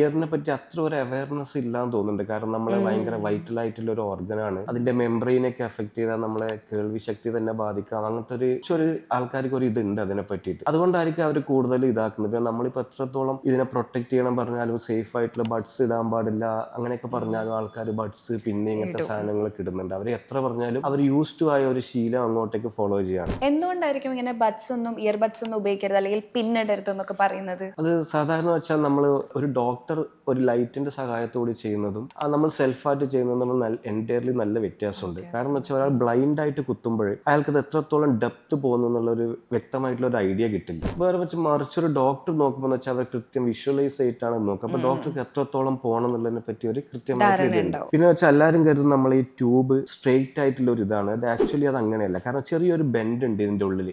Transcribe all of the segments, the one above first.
ഇയറിനെ പറ്റി അത്ര ഒരു അവയർനെസ് ഇല്ലാന്ന് തോന്നുന്നുണ്ട്. കാരണം നമ്മളെ ഭയങ്കര വൈറ്റൽ ആയിട്ടുള്ള ഒരു ഓർഗനാണ്. അതിന്റെ മെംബ്രെയിനൊക്കെ എഫക്ട് ചെയ്താൽ നമ്മളെ കേൾവി ശക്തി തന്നെ ബാധിക്കാം. അങ്ങനത്തെ ഒരു ആൾക്കാർക്ക് ഒരു ഇതുണ്ട് അതിനെ പറ്റിയിട്ട്. അതുകൊണ്ടായിരിക്കും അവർ കൂടുതൽ ഇതാക്കുന്നത്. പിന്നെ നമ്മളിപ്പോൾ എത്രത്തോളം ഇതിനെ പ്രൊട്ടക്ട് ചെയ്യണം പറഞ്ഞാലും സേഫ് ആയിട്ടുള്ള ബഡ്സ് ഇടാൻ പാടില്ല അങ്ങനെയൊക്കെ പറഞ്ഞാലും ആൾക്കാർ ബഡ്സ് പിന്നെ ഇങ്ങനത്തെ സാധനങ്ങളൊക്കെ ഇടുന്നുണ്ട്. അവർ എത്ര പറഞ്ഞാലും അവർ യൂസ് ടു ആയ ഒരു ശീലം അങ്ങോട്ടേക്ക് ഫോളോ ചെയ്യാണ്. എന്തുകൊണ്ടായിരിക്കും ഇങ്ങനെ ഇയർ ബഡ്സ് ഒന്നും ഉപയോഗിക്കരുത് അല്ലെങ്കിൽ പിന്നിടരുത് എന്നൊക്കെ പറയുന്നത്? അത് സാധാരണ വെച്ചാൽ നമ്മൾ ഒരു ഡോക്ടർ ഒരു ലൈറ്റിന്റെ സഹായത്തോടെ ചെയ്യുന്നതും നമ്മൾ സെൽഫായിട്ട് ചെയ്യുന്നതും നമ്മൾ എൻറ്റയർലി നല്ല വ്യത്യാസമുണ്ട്. കാരണം എന്ന് വെച്ചാൽ ഒരാൾ ബ്ലൈൻഡ് ആയിട്ട് കുത്തുമ്പോൾ അയാൾക്ക് അത് എത്രത്തോളം ഡെപ്ത് പോകുന്നു എന്നുള്ളൊരു വ്യക്തമായിട്ടുള്ള ഒരു ഐഡിയ കിട്ടില്ല. വേറെ വെച്ച് മറിച്ചൊരു ഡോക്ടർ നോക്കുമ്പോൾ വെച്ചാൽ അവർ കൃത്യം വിഷ്വലൈസ് ചെയ്തിട്ടാണ് നോക്കുക. അപ്പോൾ ഡോക്ടർക്ക് എത്രത്തോളം പോകണം എന്നുള്ളതിനെ പറ്റി ഒരു കൃത്യമായിട്ട് ഐഡിയ ഉണ്ട്. പിന്നെ വെച്ചാൽ എല്ലാവരും കരുതും നമ്മൾ ഈ ട്യൂബ് സ്ട്രെയിറ്റ് ആയിട്ടുള്ള ഒരു ഇതാണ്. അത് ആക്ച്വലി അത് അങ്ങനെയല്ല. കാരണം ചെറിയൊരു ബെൻഡ് ഉണ്ട് ഇതിന്റെ ഉള്ളിൽ.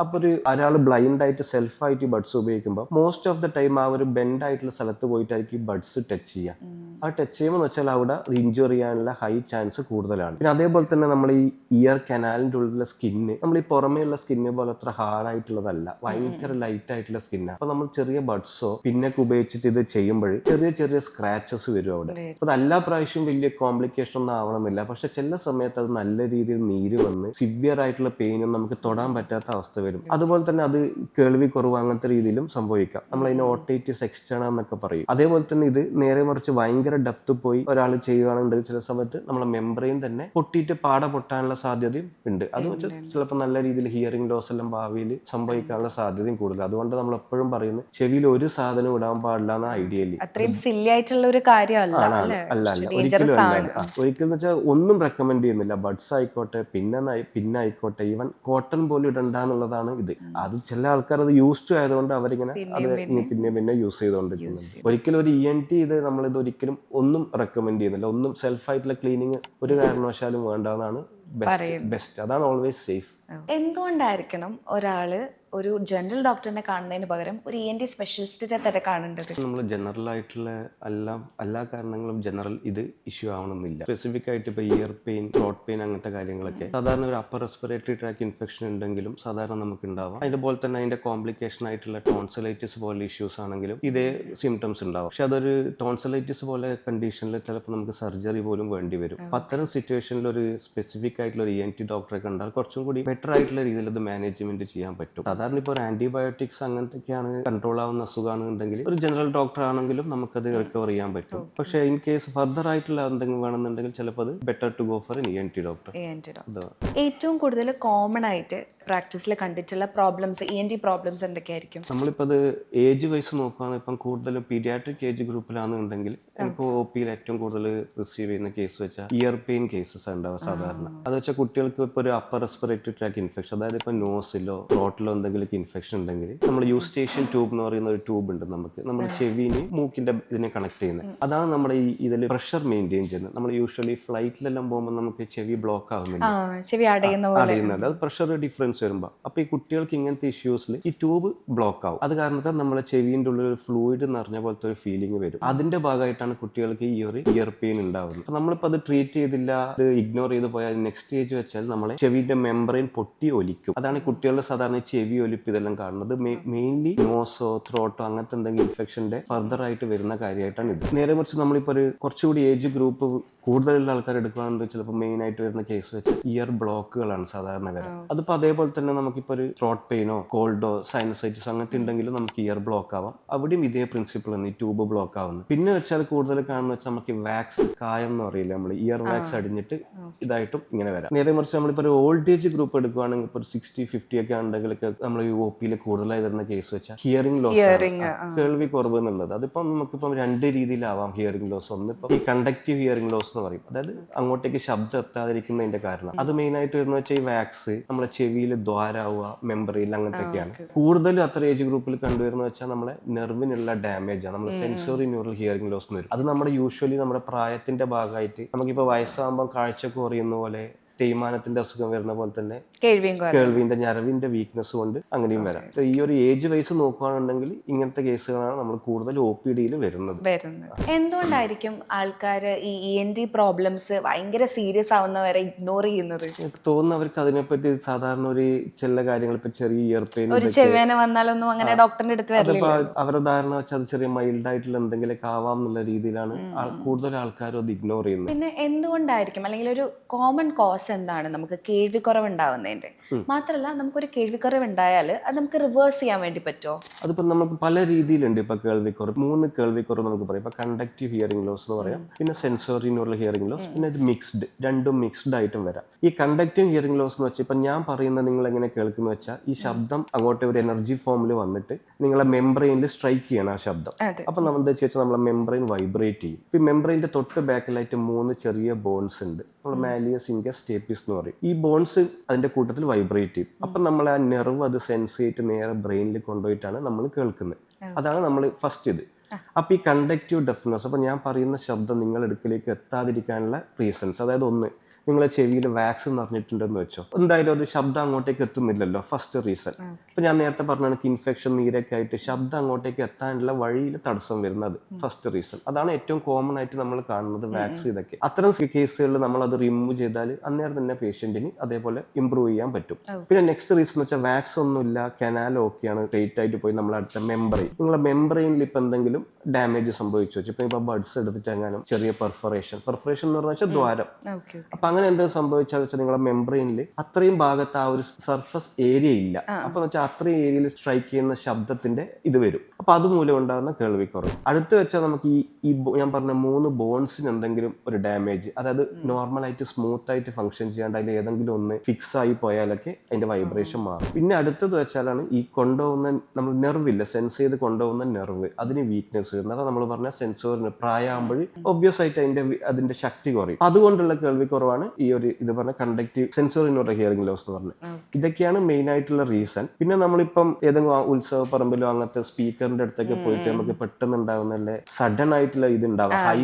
അപ്പോൾ ഒരാൾ ബ്ലൈൻഡ് ആയിട്ട് സെൽഫായിട്ട് ബഡ്സ് ഉപയോഗിക്കുമ്പോൾ മോസ്റ്റ് ഓഫ് ദ ടൈം ആ ഒരു ബെൻഡ് ആയിട്ടുള്ള സ്ഥലത്ത് പോയിട്ടായിരിക്കും ബഡ്സ് ടച്ച് ചെയ്യുക. ആ ടച്ച് ചെയ്യുമ്പോൾ വെച്ചാൽ അവിടെ ഇഞ്ചുറി ചെയ്യാനുള്ള ഹൈ ചാൻസ് കൂടുതലാണ്. പിന്നെ അതേപോലെ തന്നെ നമ്മൾ ഈ ഇയർ കനാലിന്റെ ഉള്ളിലുള്ള സ്കിന്ന് നമ്മൾ ഈ പുറമേയുള്ള സ്കിന്നെ പോലെ അത്ര ഹാർഡായിട്ടുള്ളതല്ല, ഭയങ്കര ലൈറ്റ് ആയിട്ടുള്ള സ്കിന്നാണ്. അപ്പൊ നമ്മൾ ചെറിയ ബഡ്സോ പിന്നൊക്കെ ഉപയോഗിച്ചിട്ട് ഇത് ചെയ്യുമ്പോൾ ചെറിയ ചെറിയ സ്ക്രാച്ചസ് വരും അവിടെ. അപ്പൊ അത് എല്ലാ പ്രാവശ്യവും വലിയ കോംപ്ലിക്കേഷൻ ഒന്നും ആവണമെന്നില്ല. പക്ഷെ ചില സമയത്ത് അത് നല്ല രീതിയിൽ നീര് വന്ന് സിവിയർ ആയിട്ടുള്ള പെയിനും നമുക്ക് തൊടാൻ പറ്റാത്ത അവസ്ഥ വരും. അതുപോലെ തന്നെ അത് കേൾവി കുറവ് അങ്ങനത്തെ രീതിയിലും സംഭവിക്കാം. നമ്മൾ അതിന് ഓട്ടൈറ്റിസ് എക്സ്റ്റേണ എന്നൊക്കെ പറയും. അതേപോലെ തന്നെ ഇത് നേരെ മറിച്ച് ഭയങ്കര ഡെപ്ത് പോയി ഒരാൾ ചെയ്യുകയാണെന്നുണ്ടെങ്കിൽ ചില സമയത്ത് നമ്മളെ മെംബ്രെയിൻ തന്നെ പൊട്ടിയിട്ട് പാട പൊട്ടാനുള്ള സാധ്യതയും ഉണ്ട്. അത് വെച്ച് ചിലപ്പോൾ നല്ല രീതിയിൽ ഹിയറിംഗ് ലോസ് എല്ലാം ഭാവിയിൽ സംഭവിക്കാനുള്ള സാധ്യതയും കൂടുതൽ. അതുകൊണ്ട് നമ്മൾ എപ്പോഴും പറയുന്നത് ചെവിയിൽ ഒരു സാധനം ഇടാൻ പാടില്ല എന്ന ഐഡിയലി. അത്രയും സില്ലി ആയിട്ടുള്ള ഒരു കാര്യമല്ല. അല്ല ഒരിക്കലും അല്ല. ഒരിക്കലും വെച്ചാൽ ഒന്നും റെക്കമെൻഡ് ചെയ്യുന്നില്ല. ബഡ്സ് ആയിക്കോട്ടെ പിന്നെ ആയിക്കോട്ടെ ഈവൻ കോട്ടൺ പോലും ഇടണ്ട എന്നുള്ളതാണ് ഇത്. അത് ചില ആൾക്കാർ അത് യൂസ് ടു ആയതുകൊണ്ട് അവരിങ്ങനെ അത് പിന്നെ യൂസ് ചെയ്തുകൊണ്ടിരിക്കുന്നത്. ഒരിക്കലും ഒരു ENT ഇത് നമ്മളിത് ഒരിക്കലും ഒന്നും റെക്കമെൻഡ് ചെയ്യുന്നില്ല. ഒന്നും സെൽഫായിട്ടുള്ള ക്ലീനിങ് ഒരു കാരണവശാലും വേണ്ടെന്നാണ് ബെസ്റ്റ്. അതാണ് ഓൾവേസ് സേഫ്. എന്തുകൊണ്ടായിരിക്കണം ഒരാള് ഒരു ജനറൽ ഡോക്ടറിനെ കാണുന്നതിന് പകരം ഒരു ENT സ്പെഷ്യലിസ്റ്റിനെ തന്നെ കാണേണ്ടത്? നമ്മൾ ജനറൽ ആയിട്ടുള്ള എല്ലാ കാരണങ്ങളും ജനറൽ ഇത് ഇഷ്യൂ ആവണമെന്നില്ല. സ്പെസിഫിക് ആയിട്ട് ഇപ്പോൾ ഇയർ പെയിൻ, ത്രോട്ട് പെയിൻ അങ്ങനത്തെ കാര്യങ്ങളൊക്കെ സാധാരണ ഒരു അപ്പർ റെസ്പിറേറ്ററി ട്രാക്ക് ഇൻഫെക്ഷൻ ഉണ്ടെങ്കിലും സാധാരണ നമുക്ക് ഉണ്ടാവാം. അതുപോലെ തന്നെ അതിന്റെ കോംപ്ലിക്കേഷൻ ആയിട്ടുള്ള ടോൺസിലൈറ്റിസ് പോലെ ഇഷ്യൂസ് ആണെങ്കിലും ഇതേ സിംറ്റംസ് ഉണ്ടാവും. പക്ഷെ അതൊരു ടോൺസിലൈറ്റിസ് പോലെ കണ്ടീഷനിൽ ചിലപ്പോൾ നമുക്ക് സർജറി പോലും വേണ്ടി വരും. അത്തരം സിറ്റുവേഷനിൽ ഒരു സ്പെസിഫിക് ആയിട്ടുള്ള ഒരു ENT ഡോക്ടറെ കണ്ടാൽ കുറച്ചും കൂടി ബെറ്റർ ആയിട്ടുള്ള രീതിയിൽ അത് മാനേജ്മെന്റ് ചെയ്യാൻ പറ്റും. സാധാരണ ഇപ്പോൾ ഒരു ആന്റിബയോട്ടിക്സ് അങ്ങനത്തെയൊക്കെയാണ് കൺട്രോൾ ആവുന്ന അസുഖമാണെന്നുണ്ടെങ്കിൽ ഒരു ജനറൽ ഡോക്ടർ ആണെങ്കിലും നമുക്കത് റിക്കവർ ചെയ്യാൻ പറ്റും. പക്ഷേ ഇൻ കേസ് ഫർദർ ആയിട്ടുള്ള എന്തെങ്കിലും വേണമെന്നുണ്ടെങ്കിൽ ചിലപ്പോൾ അത് better to go for ENT doctor. ഏറ്റവും കൂടുതൽ കോമൺ ആയിട്ട് പ്രാക്ടീസിൽ കണ്ടിട്ടുള്ള പ്രോബ്ലംസ്, ENT പ്രോബ്ലംസ് എന്തൊക്കെയായിരിക്കും? നമ്മളിപ്പോൾ അത് ഏജ് വൈസ് നോക്കുകയാണെങ്കിൽ ഇപ്പം കൂടുതൽ പീഡിയാട്രിക് ഏജ് ഗ്രൂപ്പിലാണെന്നുണ്ടെങ്കിൽ നമുക്ക് OP ഏറ്റവും കൂടുതൽ റിസീവ് ചെയ്യുന്ന കേസ് വെച്ചാൽ ഇയർ പെയിൻ കേസസ് ഉണ്ടാവുക സാധാരണ. അത് വെച്ചാൽ കുട്ടികൾക്ക് ഇപ്പോൾ ഒരു അപ്പർ റെസ്പിറേറ്ററി ട്രാക്ക് ഇൻഫെക്ഷൻ, അതായത് ഇപ്പോൾ നോസിലോ ത്രോട്ടിലോ എന്തെങ്കിലും ഇൻഫെക്ഷൻ ഉണ്ടെങ്കിൽ നമ്മൾ യൂസ്റ്റേഷ്യൻ ട്യൂബ് എന്ന് പറയുന്ന ഒരു ട്യൂബ് ഉണ്ട് നമുക്ക് നമ്മുടെ ചെവിനെ മൂക്കിന്റെ ഇതിനെ കണക്ട് ചെയ്യുന്നത്. അതാണ് നമ്മുടെ ഈ ഇതിൽ പ്രഷർ മെയിൻറ്റെയിൻ ചെയ്യുന്നത്. നമ്മൾ യൂഷ്വലി ഫ്ലൈറ്റിലെല്ലാം പോകുമ്പോൾ നമുക്ക് ചെവി ബ്ലോക്ക് ആവുന്നില്ല, ചെവി അടയുന്നുണ്ട്. അത് പ്രഷർ ഡിഫറൻസ് വരുമ്പോൾ അപ്പോൾ ഈ കുട്ടികൾക്ക് ഇങ്ങനത്തെ ഇഷ്യൂസിൽ ഈ ട്യൂബ് ബ്ലോക്ക് ആവും. അത് കാരണത്താൽ നമ്മളെ ചെവിന്റെ ഉള്ളിൽ ഒരു ഫ്ലൂയിഡ് നിറഞ്ഞ പോലത്തെ ഒരു ഫീലിംഗ് വരും. അതിന്റെ ഭാഗമായിട്ടാണ് കുട്ടികൾക്ക് ഈ ഒരു ഇയർ പെയിൻ ഉണ്ടാവുന്നത്. അപ്പോൾ നമ്മളിപ്പോൾ അത് ട്രീറ്റ് ചെയ്തില്ല, അത് ഇഗ്നോർ ചെയ്ത് പോയാൽ നെക്സ്റ്റ് സ്റ്റേജ് വെച്ചാൽ നമ്മളെ ചെവിന്റെ മെംബ്രെയിൻ പൊട്ടി ഒലിക്കും. അതാണ് കുട്ടികളുടെ സാധാരണ ചെവി ഒലിപ്പ് ഇതെല്ലാം കാണുന്നത്. മെയിൻലി നോസോ ത്രോട്ടോ അങ്ങനത്തെ എന്തെങ്കിലും ഇൻഫെക്ഷന്റെ ഫർദർ ആയിട്ട് വരുന്ന കാര്യമായിട്ടാണ് ഇത്. നേരെ മറിച്ച് നമ്മളിപ്പോൾ ഒരു കുറച്ചുകൂടി ഏജ് ഗ്രൂപ്പ് കൂടുതലുള്ള ആൾക്കാർ എടുക്കുകയാണെങ്കിൽ ചിലപ്പോൾ മെയിൻ ആയിട്ട് വരുന്ന കേസ് വെച്ച് ഇയർ ബ്ലോക്കുകളാണ് സാധാരണ വരാം. അതിപ്പോൾ അതേപോലെ തന്നെ നമുക്കിപ്പോൾ ഒരു ത്രോട്ട് പെയിനോ കോൾഡോ സൈനസൈറ്റിസ് അങ്ങനത്തെ ഉണ്ടെങ്കിലും നമുക്ക് ഇയർ ബ്ലോക്ക് ആവാം. അവിടെയും ഇതേ പ്രിൻസിപ്പിൾ ആണ് ഈ ട്യൂബ് ബ്ലോക്ക് ആവുന്നത്. പിന്നെ വെച്ചാൽ കൂടുതൽ കാണുന്ന വെച്ചാൽ നമുക്ക് വാക്സ് കായം എന്ന് പറയില്ല, നമ്മൾ ഇയർ വാക്സ് അടിഞ്ഞിട്ട് ഇതായിട്ടും ഇങ്ങനെ വരാം. നേരെ മറിച്ച് നമ്മളിപ്പോൾ ഒരു ഓൾഡ് ഏജ് ഗ്രൂപ്പ് എടുക്കുകയാണെങ്കിൽ ഇപ്പോൾ ഒരു 60-50 ഒക്കെ ഉണ്ടെങ്കിലൊക്കെ നമ്മൾ ഈ OPയിൽ കൂടുതലായി വരുന്ന കേസ് വെച്ചാൽ ഹിയറിംഗ് ലോസ്, കേൾവി കുറവ് എന്നുള്ളത്. അതിപ്പം നമുക്കിപ്പം 2 രീതിയിലാവാം ഹിയറിംഗ് ലോസ്. ഒന്ന് ഇപ്പം ഈ കണ്ടക്റ്റീവ് ഹിയറിംഗ് ലോസ് എന്ന് പറയും, അതായത് അങ്ങോട്ടേക്ക് ശബ്ദം എത്താതിരിക്കുന്നതിന്റെ കാരണം. അത് മെയിൻ ആയിട്ട് വരുന്ന വെച്ചാൽ ഈ വാക്സ് നമ്മളെ ചെവിയിൽ ദ്വാരാവുക, മെമ്പറിയിൽ അങ്ങനത്തെയൊക്കെയാണ്. കൂടുതലും അത്ര ഏജ് ഗ്രൂപ്പിൽ കണ്ടുവരുന്ന വെച്ചാൽ നമ്മളെ നെർവിനുള്ള ഡാമേജ് ആണ്, നമ്മൾ സെൻസറി ന്യൂറൽ ഹിയറിംഗ് ലോസ് എന്ന് വരും. അത് നമ്മുടെ യൂഷ്വലി നമ്മുടെ പ്രായത്തിന്റെ ഭാഗമായിട്ട് നമുക്കിപ്പോൾ വയസ്സാകുമ്പോൾ കാഴ്ച കുറയുന്ന പോലെ തേയ്മാനത്തിന്റെ അസുഖം വരുന്ന പോലെ തന്നെ കേൾവിയും കുറയും. കേൾവിന്റെ ഞരവിന്റെ വീക്ക്നെസ് കൊണ്ട് അങ്ങനെയും വരാം. ഈ ഒരു ഏജ് വൈസ് നോക്കുകയാണെന്നുണ്ടെങ്കിൽ ഇങ്ങനത്തെ കേസുകളാണ് നമ്മൾ കൂടുതൽ OPD വരുന്നത്. എന്തുകൊണ്ടായിരിക്കും ആൾക്കാർ ഈ ENT പ്രോബ്ലംസ് ഭയങ്കര സീരിയസ് ആവുന്നവരെ ഇഗ്നോർ ചെയ്യുന്നത്? എനിക്ക് തോന്നുന്നു അവർക്ക് അതിനെപ്പറ്റി സാധാരണ ഒരു ചില കാര്യങ്ങൾ ഇപ്പൊ ചെറിയ ഇയർ പെയിൻ, ഒരു ചെവേന വന്നാലൊന്നും അങ്ങനെ ഡോക്ടറിന്റെ അടുത്ത് വരില്ല. അവരുടെ ധാരണ വെച്ചാൽ അത് ചെറിയ മൈൽഡ് ആയിട്ടുള്ള എന്തെങ്കിലുമൊക്കെ ആവാം എന്നുള്ള രീതിയിലാണ് കൂടുതൽ ആൾക്കാരും അത് ഇഗ്നോർ ചെയ്യുന്നത്. പിന്നെ എന്തുകൊണ്ടായിരിക്കും, അല്ലെങ്കിൽ ഒരു കോമൺ കോസ് എന്താണ് നമുക്ക് കേൾവിക്കുറവ് ഉണ്ടാവുന്നതിന്റെ? മാത്രമല്ല, നമുക്കൊരു കേൾവിക്കുറവ് ഉണ്ടായാൽ അത് നമുക്ക് റിവേഴ്സ് ചെയ്യാൻ വേണ്ടി പറ്റുമോ? അതിപ്പോ നമുക്ക് പല രീതിയിലുണ്ട്. ഇപ്പൊ കേൾവിക്കുറവ് 3 കേൾവിക്കുറവ് നമുക്ക് പറയാം. ഇപ്പൊ കണ്ടക്റ്റീവ് ഹിയറിംഗ് ലോസ് എന്ന് പറയാം, പിന്നെ സെൻസറി ന്യൂറൽ ഹിയറിംഗ് ലോസ്, പിന്നെ ഇത് മിക്സ്ഡ്, രണ്ടും മിക്സ്ഡ് ആയിട്ടും വരാം. ഈ കണ്ടക്റ്റീവ് ഹിയറിംഗ് ലോസ് എന്ന് വെച്ചാൽ ഇപ്പൊ ഞാൻ പറയുന്നത് നിങ്ങൾ എങ്ങനെ കേൾക്കുന്ന വെച്ചാൽ ഈ ശബ്ദം അങ്ങോട്ട് ഒരു എനർജി ഫോമിൽ വന്നിട്ട് നിങ്ങളെ മെംബ്രെയിനിൽ സ്ട്രൈക്ക് ചെയ്യണം ആ ശബ്ദം. അപ്പൊ നമ്മൾ എന്താ വെച്ചാൽ നമ്മളെ മെംബ്രെയിൻ വൈബ്രേറ്റ് ചെയ്യും. ഈ മെംബ്രെയിന്റെ തൊട്ട് ബാക്കിലായിട്ട് 3 ചെറിയ ബോൺസ് ഉണ്ട്. നമ്മൾ മാലിയസ് ഇൻകസ് സ്റ്റേപ്പിസ് എന്ന് പറയും. ഈ ബോൺസ് അതിന്റെ കൂട്ടത്തിൽ വൈബ്രേറ്റ് ചെയ്യും. അപ്പൊ നമ്മൾ ആ നെർവ് അത് സെൻസ് ചെയ്തിട്ട് നേരെ ബ്രെയിനിൽ കൊണ്ടുപോയിട്ടാണ് നമ്മൾ കേൾക്കുന്നത്. അതാണ് നമ്മൾ ഫസ്റ്റ് ഇത്. അപ്പൊ ഈ കണ്ടക്റ്റീവ് ഡെഫ്നെസ്, അപ്പൊ ഞാൻ പറയുന്ന ശബ്ദം നിങ്ങളുടെ അടുക്കലേക്ക് എത്താതിരിക്കാനുള്ള റീസൺസ്, അതായത് ഒന്ന്, നിങ്ങളെ ചെവിയിൽ വാക്സ് നിറഞ്ഞിട്ടുണ്ടെന്ന് വെച്ചോ, എന്തായാലും ഒരു ശബ്ദം അങ്ങോട്ടേക്ക് എത്തുന്നില്ലല്ലോ, ഫസ്റ്റ് റീസൺ. ഇപ്പൊ ഞാൻ നേരത്തെ പറഞ്ഞ കണക്ക് ഇൻഫെക്ഷൻ, നീരൊക്കെ ആയിട്ട് ശബ്ദം അങ്ങോട്ടേക്ക് എത്താനുള്ള വഴിയിൽ തടസ്സം വരുന്നത് ഫസ്റ്റ് റീസൺ. അതാണ് ഏറ്റവും കോമൺ ആയിട്ട് നമ്മൾ കാണുന്നത്, വാക്സ്. ഇതൊക്കെ അത്തരം കേസുകളിൽ നമ്മൾ അത് റിമൂവ് ചെയ്താൽ അന്നേരം തന്നെ പേഷ്യന്റിന് അതേപോലെ ഇമ്പ്രൂവ് ചെയ്യാൻ പറ്റും. പിന്നെ നെക്സ്റ്റ് റീസൺ എന്ന് വെച്ചാൽ വാക്സ് ഒന്നുമില്ല, കനാൽ ഓക്കെയാണ്, സ്ട്രേറ്റ് ആയിട്ട് പോയി നമ്മൾ അടുത്ത മെംബ്രെയിൻ, നിങ്ങളെ മെംബ്രെയിനിൽ ഇപ്പൊ എന്തെങ്കിലും ഡാമേജ് സംഭവിച്ചു വെച്ചു, ഇപ്പൊ ബഡ്സ് എടുത്തിട്ട് എങ്ങാനും ചെറിയ പെർഫറേഷൻ എന്ന് പറഞ്ഞാൽ ദ്വാരം, അപ്പൊ അങ്ങനെ എന്തെങ്കിലും സംഭവിച്ചാൽ വെച്ചാൽ നിങ്ങളുടെ മെംബ്രെയിനിൽ അത്രയും ഭാഗത്ത് ആ ഒരു സർഫസ് ഏരിയ ഇല്ല. അപ്പൊ വെച്ചാൽ അത്രയും ഏരിയയിൽ സ്ട്രൈക്ക് ചെയ്യുന്ന ശബ്ദത്തിന്റെ ഇത് വരും. അപ്പൊ അതുമൂലം ഉണ്ടാകുന്ന കേൾവിക്കുറവ്. അടുത്ത് വെച്ചാൽ നമുക്ക് ഈ ഞാൻ പറഞ്ഞ 3 ബോൺസിന് എന്തെങ്കിലും ഒരു ഡാമേജ്, അതായത് നോർമലായിട്ട് സ്മൂത്ത് ആയിട്ട് ഫംഗ്ഷൻ ചെയ്യാണ്ട് അതിൽ ഏതെങ്കിലും ഒന്ന് ഫിക്സ് ആയി പോയാലൊക്കെ അതിന്റെ വൈബ്രേഷൻ മാറും. പിന്നെ അടുത്തത് വെച്ചാലാണ് ഈ കൊണ്ടുപോകുന്ന നമ്മൾ നെർവില്ല, സെൻസ് ചെയ്ത് കൊണ്ടുപോകുന്ന നെർവ്, അതിന് വീക്ക്നെസ് വരുന്നത്. അതാ നമ്മൾ പറഞ്ഞ സെൻസോറിന് പ്രായമാകുമ്പോൾ ഒബ്വിയസ് ആയിട്ട് അതിന്റെ ശക്തി കുറയും. അതുകൊണ്ടുള്ള കേൾവിക്കുറവാണ് ഈ ഒരു ഇത് പറഞ്ഞ conductive sensory neural hearing loss എന്ന് പറഞ്ഞത്. ഇതൊക്കെയാണ് മെയിൻ ആയിട്ടുള്ള റീസൺ. പിന്നെ നമ്മളിപ്പം ഏതെങ്കിലും ഉത്സവ പറമ്പിലോ അങ്ങനത്തെ സ്പീക്കറിന്റെ അടുത്തൊക്കെ പോയിട്ട് നമുക്ക് പെട്ടെന്ന് ഉണ്ടാകുന്നല്ലേ സഡൻ ആയിട്ടുള്ള ഇത് ഉണ്ടാവും, ഹൈ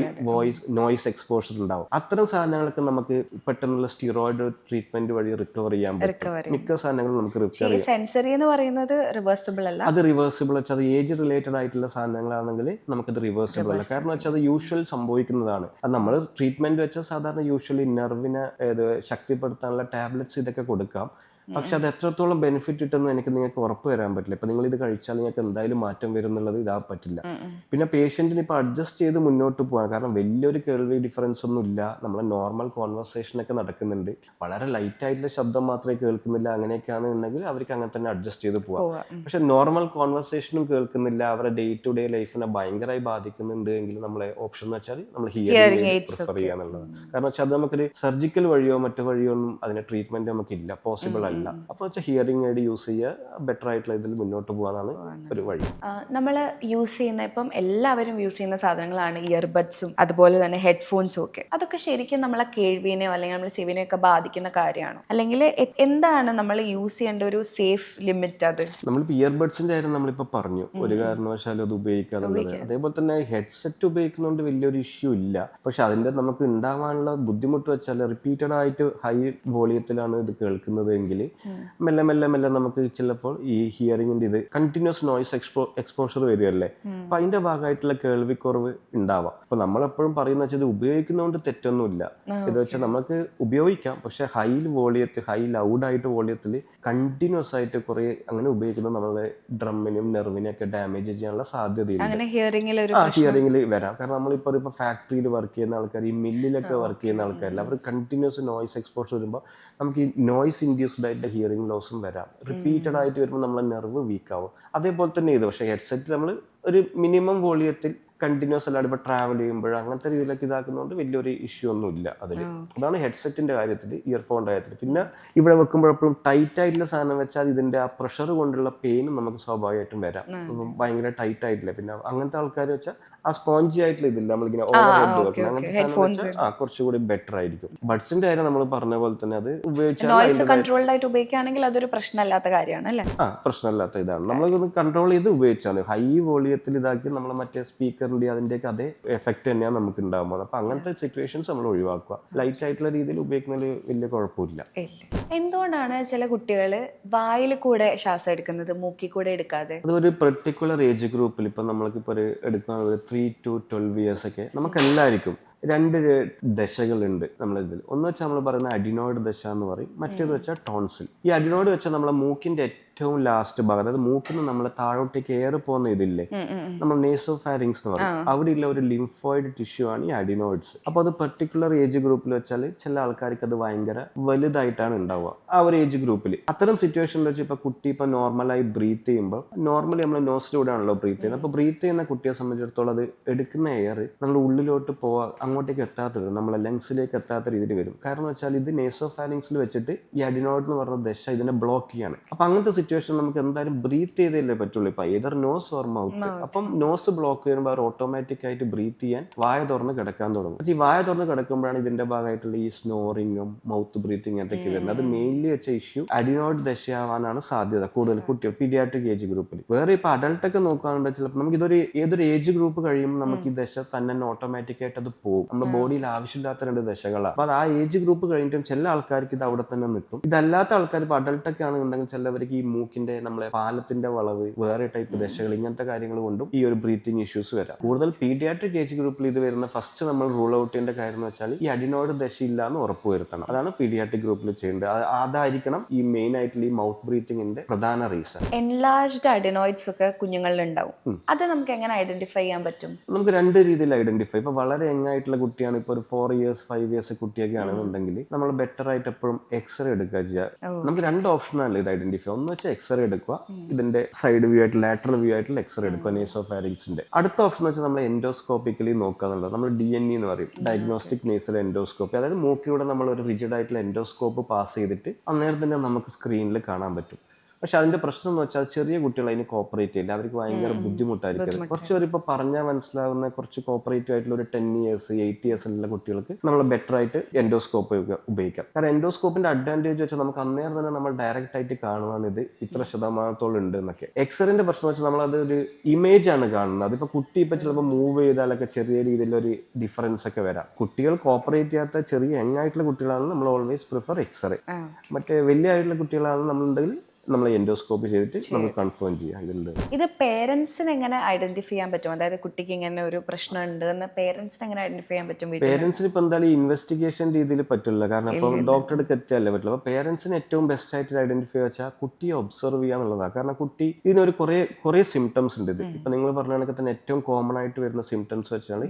നോയ്സ് എക്സ്പോഷർ ഉണ്ടാവും. അത്തരം സാധനങ്ങളൊക്കെ നമുക്ക് പെട്ടെന്നുള്ള സ്റ്റിറോയിഡ് ട്രീറ്റ്മെന്റ് വഴി റിക്കവർ ചെയ്യാൻ പറ്റും. മിക്ക സാധനങ്ങളും നമുക്ക് റിക്കവർ ചെയ്യാം. സെൻസറി എന്ന് പറയുന്നത് റിവേഴ്സിബിൾ അല്ല, അത് റിവേഴ്സിബിൾ വെച്ചാൽ അത് ഏജ് റിലേറ്റഡ് ആയിട്ടുള്ള സാധനങ്ങളാണെങ്കിൽ നമുക്കത് റിവേഴ്സിബിൾ അല്ല. കാരണം വെച്ചാൽ അത് യൂഷ്വൽ സംഭവിക്കുന്നതാണ്. അത് നമ്മൾ ട്രീറ്റ്മെന്റ് വെച്ചാൽ സാധാരണ യൂഷ്വലി നെർവിനെ ശക്തിപ്പെടുത്താനുള്ള ടാബ്ലറ്റ്സ് ഇതൊക്കെ കൊടുക്കാം. പക്ഷെ അത് എത്രത്തോളം ബെനിഫിറ്റ് കിട്ടുമെന്ന് നിങ്ങൾക്ക് ഉറപ്പ് വരാൻ പറ്റില്ല. ഇപ്പൊ നിങ്ങൾ ഇത് കഴിച്ചാൽ നിങ്ങൾക്ക് എന്തായാലും മാറ്റം വരും എന്നുള്ളത് ഇതാ പറ്റില്ല. പിന്നെ പേഷ്യന്റിന് ഇപ്പൊ അഡ്ജസ്റ്റ് ചെയ്ത് മുന്നോട്ട് പോകാൻ, കാരണം വലിയൊരു കേൾവി ഡിഫറൻസ് ഒന്നും ഇല്ല, നമ്മളെ നോർമൽ കോൺവെർസേഷൻ ഒക്കെ നടക്കുന്നുണ്ട്, വളരെ ലൈറ്റ് ആയിട്ടുള്ള ശബ്ദം മാത്രമേ കേൾക്കുന്നില്ല, അങ്ങനെയൊക്കെയാണെന്നുണ്ടെങ്കിൽ അവർക്ക് അങ്ങനെ തന്നെ അഡ്ജസ്റ്റ് ചെയ്ത് പോവാം. പക്ഷെ നോർമൽ കോൺവെർസേഷനും കേൾക്കുന്നില്ല, അവരുടെ ഡേ ടു ഡേ ലൈഫിനെ ഭയങ്കരമായി ബാധിക്കുന്നുണ്ട് എങ്കിൽ നമ്മളെ ഓപ്ഷൻ എന്ന് വെച്ചാൽ നമ്മൾ ഹിയറിംഗ് എയ്ഡ് പ്രിഫർ ചെയ്യാന്നുള്ളത്. കാരണം വെച്ചാൽ അത് നമുക്കൊരു സർജിക്കൽ വഴിയോ മറ്റു വഴിയോ ഒന്നും അതിന്റെ ട്രീറ്റ്മെന്റ് നമുക്കില്ല, പോസിബിൾ അല്ല. അപ്പൊ ഹിയറിംഗ് എയ്ഡ് യൂസ് ചെയ്യുക, ബെറ്റർ ആയിട്ടുള്ള ഇതിൽ മുന്നോട്ട് പോകാനാണ് ഒരു വഴി. നമ്മൾ യൂസ് ചെയ്യുന്ന, ഇപ്പം എല്ലാവരും യൂസ് ചെയ്യുന്ന സാധനങ്ങളാണ് ഇയർബഡ്സും അതുപോലെ തന്നെ ഹെഡ്ഫോൺസും ഒക്കെ. അതൊക്കെ ശരിക്കും നമ്മളെ കേൾവിനെയോ അല്ലെങ്കിൽ നമ്മളെ ചെവിനെയോ ഒക്കെ ബാധിക്കുന്ന കാര്യമാണോ? അല്ലെങ്കിൽ എന്താണ് നമ്മൾ യൂസ് ചെയ്യേണ്ട ഒരു സേഫ് ലിമിറ്റ്? അത് നമ്മളിപ്പോ ഇയർബഡ്സിന്റെ കാര്യം നമ്മളിപ്പോ പറഞ്ഞു, ഒരു കാരണവശാലും അത് ഉപയോഗിക്കാറുള്ളത്. അതേപോലെ തന്നെ ഹെഡ്സെറ്റ് ഉപയോഗിക്കുന്നതുകൊണ്ട് വലിയൊരു ഇഷ്യൂ ഇല്ല. പക്ഷെ അതിന്റെ നമുക്ക് ഉണ്ടാവാനുള്ള ബുദ്ധിമുട്ട് വെച്ചാൽ റിപ്പീറ്റഡ് ആയിട്ട് ഹൈ വോളിയത്തിലാണ് ഇത് കേൾക്കുന്നത് എങ്കിൽ മെല്ലെ മെല്ലെ മെല്ലെ നമുക്ക് ചിലപ്പോൾ ഈ ഹിയറിംഗിന്റെ ഇത് കണ്ടിന്യൂസ് നോയ്സ് എക്സ്പോഷർ വരികയല്ലേ, അപ്പൊ അതിന്റെ ഭാഗമായിട്ടുള്ള കേൾവിക്കുറവ് ഉണ്ടാവാം. അപ്പൊ നമ്മളെപ്പോഴും പറയുന്ന വെച്ചാൽ ഇത് ഉപയോഗിക്കുന്നതുകൊണ്ട് തെറ്റൊന്നുമില്ല. ഇത് വെച്ചാൽ നമുക്ക് ഉപയോഗിക്കാം, പക്ഷെ ഹൈ വോളിയത്തിൽ, ഹൈ ലൗഡായിട്ട് വോളിയത്തിൽ കണ്ടിന്യൂസ് ആയിട്ട് കുറെ അങ്ങനെ ഉപയോഗിക്കുന്നത് നമ്മളെ ഡ്രമ്മിനും നെർവിനും ഒക്കെ ഡാമേജ് ചെയ്യാനുള്ള സാധ്യതയില്ല. ഹിയറിംഗിൽ വരാം. കാരണം നമ്മളിപ്പോൾ ഇപ്പൊ ഫാക്ടറിയിൽ വർക്ക് ചെയ്യുന്ന ആൾക്കാർ, ഈ മില്ലിലൊക്കെ വർക്ക് ചെയ്യുന്ന ആൾക്കാരില്ല, അവർ കണ്ടിന്യൂസ് നോയ്സ് എക്സ്പോഷർ വരുമ്പോൾ നമുക്ക് ഈ നോയ്സ് ഇൻഡ്യൂസ്ഡ് ആയിട്ട് ഹിയറിംഗ് ലോസും വരാം. റിപ്പീറ്റഡ് ആയിട്ട് വരുമ്പോൾ നമ്മളെ നെർവ് വീക്ക് ആവും. അതേപോലെ തന്നെ ഇത് പക്ഷേ ഹെഡ്സെറ്റ് നമ്മൾ ഒരു മിനിമം വോളിയത്തിൽ കണ്ടിന്യൂസ് അല്ലാണ്ട് ഇപ്പോൾ ട്രാവൽ ചെയ്യുമ്പോൾ അങ്ങനത്തെ രീതിയിലൊക്കെ ഇതാക്കുന്നതുകൊണ്ട് വലിയൊരു ഇഷ്യൂ ഒന്നും ഇല്ല അതിൽ. അതാണ് ഹെഡ്സെറ്റിന്റെ കാര്യത്തിൽ, ഇയർഫോണിന്റെ കാര്യത്തിൽ. പിന്നെ ഇവിടെ വെക്കുമ്പോഴെപ്പോഴും ടൈറ്റ് ആയിട്ടുള്ള സാധനം വെച്ചാൽ ഇതിന്റെ ആ പ്രഷർ കൊണ്ടുള്ള പെയിനും നമുക്ക് സ്വാഭാവികമായിട്ടും വരാം. ഭയങ്കര ടൈറ്റ് ആയിട്ടില്ല. പിന്നെ അങ്ങനത്തെ ആൾക്കാർ വെച്ചാൽ ആ സ്പോഞ്ചി ആയിട്ടുള്ള ഇതില്ല നമ്മളിങ്ങനെ ഓവർ ഹെഡ് okay, വെക്കണം അങ്ങനത്തെ സാധനം Headphones. വെച്ചാൽ കുറച്ചുകൂടി ബെറ്റർ ആയിരിക്കും. ബഡ്സിന്റെ കാര്യം നമ്മൾ പറഞ്ഞ പോലെ തന്നെ അത് ഉപയോഗിച്ചാൽ നോയ്സ് കൺട്രോൾഡ് ആയിട്ട് ഉപയോഗിക്കുകയാണെങ്കിൽ അതൊരു പ്രശ്നമല്ലാത്ത കാര്യമാണ് അല്ലേ? പ്രശ്നമില്ലാത്ത ഇതാണ്. നമ്മളൊന്ന് കൺട്രോൾ ചെയ്ത് ഉപയോഗിച്ചാൽ മതി. ഹൈ വോളിയത്തിൽ ഇതാക്കി നമ്മൾ മറ്റേ സ്പീക്കറിന്റെ അതിന്റെയൊക്കെ അതേ എഫക്ട് തന്നെയാണ് നമുക്ക് ഉണ്ടാകുന്നത്. അപ്പൊ അങ്ങനത്തെ സിറ്റുവേഷൻസ് നമ്മൾ ഒഴിവാക്കുക. ലൈറ്റ് ആയിട്ടുള്ള രീതിയിൽ ഉപയോഗിക്കുന്നതിൽ വലിയ കുഴപ്പമില്ല. എന്തുകൊണ്ടാണ് ചില കുട്ടികൾ വായിൽ കൂടെ ശ്വാസം എടുക്കുന്നത്, മൂക്കിൽ കൂടെ എടുക്കാതെ? അത് ഒരു പെർട്ടിക്കുലർ ഏജ് ഗ്രൂപ്പിൽ ഇപ്പൊ നമ്മൾക്കിപ്പോ ഒരു എടുക്കുന്ന 3 to 12 years ഒക്കെ നമുക്ക് എല്ലാവർക്കും 2 ദശകളുണ്ട് നമ്മളിതിൽ. ഒന്ന് വെച്ചാൽ നമ്മൾ പറയുന്ന അഡിനോയിഡ് ദശ എന്ന് പറയും, മറ്റേത് വെച്ചാൽ ടോൺസിൽ. ഈ അഡിനോയിഡ് വെച്ചാൽ നമ്മളെ മൂക്കിന്റെ ഏറ്റവും ലാസ്റ്റ് ഭാഗം, അതായത് മൂക്കിൽ നിന്ന് നമ്മൾ താഴോട്ടേക്ക് ഏറെ പോകുന്ന ഇതില്ലേ, നമ്മൾ നേസോഫാരിങ്സ് എന്ന് പറയും, അവിടെയുള്ള ഒരു ലിംഫോയിഡ് ടിഷ്യൂ ആണ് ഈ അഡിനോയിഡ്സ്. അപ്പൊ അത് പെർട്ടിക്കുലർ ഏജ് ഗ്രൂപ്പിൽ വെച്ചാൽ ചില ആൾക്കാർക്ക് അത് ഭയങ്കര വലുതായിട്ടാണ് ഉണ്ടാവുക ആ ഒരു ഏജ് ഗ്രൂപ്പിൽ. അത്തരം സിറ്റുവേഷനിൽ വെച്ച് ഇപ്പൊ കുട്ടി ഇപ്പൊ നോർമലായി ബ്രീത്ത് ചെയ്യുമ്പോൾ, നോർമലി നമ്മൾ നോസിലൂടെ ആണല്ലോ ബ്രീത്ത് ചെയ്യുന്നത്. അപ്പൊ ബ്രീത്ത് ചെയ്യുന്ന കുട്ടിയെ സംബന്ധിച്ചിടത്തോളം അത് എടുക്കുന്ന എയർ നമ്മൾ ഉള്ളിലോട്ട് പോവാ അങ്ങോട്ടേക്ക് എത്താത്ത, നമ്മളെ ലങ്സിലേക്ക് എത്താത്ത രീതിയിൽ വരും. കാരണം വെച്ചാൽ ഇത് നേസോഫാരിങ്സിൽ വെച്ചിട്ട് ഈ അഡിനോയിഡ് എന്ന് പറഞ്ഞ ദശ ഇതിനെ ബ്ലോക്ക് ചെയ്യാണ്. അപ്പൊ അങ്ങനത്തെ സിറ്റുവേഷൻ നമുക്ക് എന്തായാലും ബ്രീത്ത് ചെയ്തല്ലേ പറ്റുള്ളൂ. ഇപ്പൊ ഏതർ നോസ് ഓർ മൗത്ത്. അപ്പം നോസ് ബ്ലോക്ക് ചെയ്യുമ്പോൾ അവർ ഓട്ടോമാറ്റിക് ആയിട്ട് ബ്രീത്ത് ചെയ്യാൻ വായ തുറന്ന് കിടക്കാൻ തുടങ്ങും. ഈ വായ തുറന്ന് കിടക്കുമ്പോഴാണ് ഇതിന്റെ ഭാഗമായിട്ടുള്ള ഈ സ്നോറിങ്ങും മൗത്ത് ബ്രീത്തിങ് എന്തൊക്കെ വരുന്നത്. അത് മെയിൻലി വെച്ച ഇഷ്യൂ അഡിനോയിഡ് ദശയാവാനാണ് സാധ്യത കൂടുതൽ കുട്ടികൾ പീഡിയാട്രിക് ഏജ് ഗ്രൂപ്പിൽ. വേറെ ഇപ്പൊ അഡൾട്ട് ഒക്കെ നോക്കുകയാണെങ്കിൽ ചിലപ്പോൾ നമുക്ക് ഏതൊരു ഏജ് ഗ്രൂപ്പ് കഴിയുമ്പോൾ നമുക്ക് ഈ ദശ തന്നെ ഓട്ടോമാറ്റിക് ആയിട്ട് അത് പോകും. നമ്മുടെ ബോഡിയിൽ ആവശ്യമില്ലാത്ത 2 ദശകളാണ്. അപ്പൊ അത് ആ ഏജ് ഗ്രൂപ്പ് കഴിഞ്ഞിട്ടും ചില ആൾക്കാർക്ക് ഇത് അവിടെ തന്നെ നിൽക്കും. ഇതല്ലാത്ത ആൾക്കാർ ഇപ്പൊ അഡൾട്ടൊക്കെ ആണെന്നുണ്ടെങ്കിൽ ചിലവർക്ക് ഈ മൂക്കിന്റെ നമ്മളെ പാലത്തിന്റെ വളവ്, വേറെ ടൈപ്പ് ദശകൾ, ഇങ്ങനത്തെ കാര്യങ്ങൾ കൊണ്ടും ഈ ഒരു ബ്രീത്തിങ് ഇഷ്യൂസ് വരാം. കൂടുതൽ പീഡിയാട്രിക് ഏജ് ഗ്രൂപ്പിൽ ഇത് വരുന്ന ഫസ്റ്റ് നമ്മൾ റൂൾ ഔട്ട് ചെയ്യേണ്ട കാര്യം എന്ന് വെച്ചാൽ ഈ അഡിനോയിഡ് ദശ ഇല്ലാന്ന് ഉറപ്പുവരുത്തണം. അതാണ് പീഡിയാട്രിക് ഗ്രൂപ്പിൽ ചെയ്യേണ്ടത്. അതായിരിക്കണം ഈ മെയിൻ ആയിട്ടുള്ള ഈ മൗത്ത് ബ്രീത്തിങ്ങിന്റെ പ്രധാന റീസൺ. എൻലാർജ്ഡ് അഡിനോയിഡ്സ് ഒക്കെ കുഞ്ഞുങ്ങളിൽ ഉണ്ടാവും. അത് നമുക്ക് എങ്ങനെ ഐഡന്റിഫൈ ചെയ്യാൻ പറ്റും? നമുക്ക് 2 രീതിയിൽ ഐഡന്റിഫൈ. ഇപ്പൊ വളരെ യങ് ആയിട്ടുള്ള കുട്ടിയാണ്, ഇപ്പൊ ഒരു 4 years 5 years കുട്ടിയൊക്കെ ആണെന്നുണ്ടെങ്കിൽ നമ്മൾ ബെറ്റർ ആയിട്ട് എപ്പോഴും എക്സ്റേ എടുക്കുക ചെയ്യുക. നമുക്ക് 2 ഓപ്ഷനാണ് ഇത് ഐഡന്റിഫൈ. ഒന്ന് വെച്ചാൽ എക്സ്റേ എടുക്കുക, ഇതിന്റെ സൈഡ് വ്യൂ ആയിട്ട് ലാറ്ററൽ വ്യൂ ആയിട്ടുള്ള എക്സ്റേ എടുക്കുക നേസോഫാരിങ്സിന്റെ. അടുത്ത ഓപ്ഷൻ വെച്ചാൽ നമ്മൾ എൻഡോസ്കോപ്പിക്കലി നോക്കുക എന്നുള്ളത്. നമ്മൾ DNE എന്ന് പറയും, ഡയഗ്നോസ്റ്റിക് നേസൽ എൻഡോസ്കോപ്പി. അതായത് മൂക്കിലൂടെ നമ്മൾ ഒരു റിജിഡ് ആയിട്ടുള്ള എൻഡോസ്കോപ്പ് പാസ് ചെയ്തിട്ട് അന്നേരം തന്നെ നമുക്ക് സ്ക്രീനിൽ കാണാൻ പറ്റും. പക്ഷെ അതിന്റെ പ്രശ്നം എന്ന് വെച്ചാൽ ചെറിയ കുട്ടികൾ അതിന് കോപ്പറേറ്റ് ചെയ്യില്ല, അവർക്ക് ഭയങ്കര ബുദ്ധിമുട്ടായിരിക്കും. കുറച്ച് പേര് ഇപ്പൊ പറഞ്ഞാൽ മനസ്സിലാവുന്ന കുറച്ച് കോപ്പറേറ്റീവ് ആയിട്ടുള്ള ഒരു 10 years 8 years ഉള്ള കുട്ടികൾക്ക് നമ്മൾ ബെറ്റർ ആയിട്ട് എൻഡോസ്കോപ്പ് ഉപയോഗിക്കാം. കാരണം എൻഡോസ്കോപ്പിന്റെ അഡ്വാൻറ്റേജ് വെച്ചാൽ നമുക്ക് അന്നേരം തന്നെ നമ്മൾ ഡയറക്റ്റ് ആയിട്ട് കാണുവാൻ ഇത് ഇത്ര ശതമാനത്തോളം ഉണ്ട് എന്നൊക്കെ. എക്സ്റേന്റെ പ്രശ്നം വെച്ചാൽ നമ്മൾ അത് ഒരു ഇമേജ് ആണ് കാണുന്നത്. അതിപ്പോ കുട്ടി ഇപ്പൊ ചിലപ്പോൾ മൂവ് ചെയ്താലൊക്കെ ചെറിയ രീതിയിലൊരു ഡിഫറൻസ് ഒക്കെ വരാം. കുട്ടികൾ കോപ്പറേറ്റ് ചെയ്യാത്ത ചെറിയ യങ് ആയിട്ടുള്ള കുട്ടികളാണ് നമ്മൾ ഓൾവേസ് പ്രിഫർ എക്സ്റേ. മറ്റേ വലിയ ആയിട്ടുള്ള കുട്ടികളാണ് നമ്മളുണ്ടെങ്കിൽ നമ്മൾ എൻഡോസ്കോപ്പി ചെയ്തിട്ട് നമുക്ക് കൺഫേം ചെയ്യാം ഇതിലുണ്ട്. ഇത് പേരൻസിന് എങ്ങനെ ഐഡന്റിഫൈ ചെയ്യാൻ പറ്റും? അതായത് കുട്ടിക്ക് ഇങ്ങനെ ഒരു പ്രശ്നം ഉണ്ട് എന്ന് പേരൻസിന് എങ്ങനെ ഐഡന്റിഫൈ ചെയ്യാൻ പറ്റും? പേരൻസിന് ഇപ്പൊ എന്തായാലും ഇൻവെസ്റ്റിഗേഷൻ രീതിയിൽ പറ്റില്ല, കാരണം ഇപ്പൊ ഡോക്ടറുടെ എത്തിയല്ലേ പറ്റില്ല. അപ്പൊ പേരൻസിന് ഏറ്റവും ബെസ്റ്റ് ആയിട്ട് ഐഡന്റിഫൈ വെച്ചാൽ കുട്ടിയെ ഒബ്സർവ് ചെയ്യാന്നുള്ളതാണ്. കാരണം കുട്ടി ഇതിനൊരു കുറെ സിംറ്റംസ് ഉണ്ട്. ഇത് ഇപ്പൊ നിങ്ങൾ പറഞ്ഞ കണക്ക് തന്നെ ഏറ്റവും കോമൺ ആയിട്ട് വരുന്ന സിംറ്റംസ് വെച്ചാൽ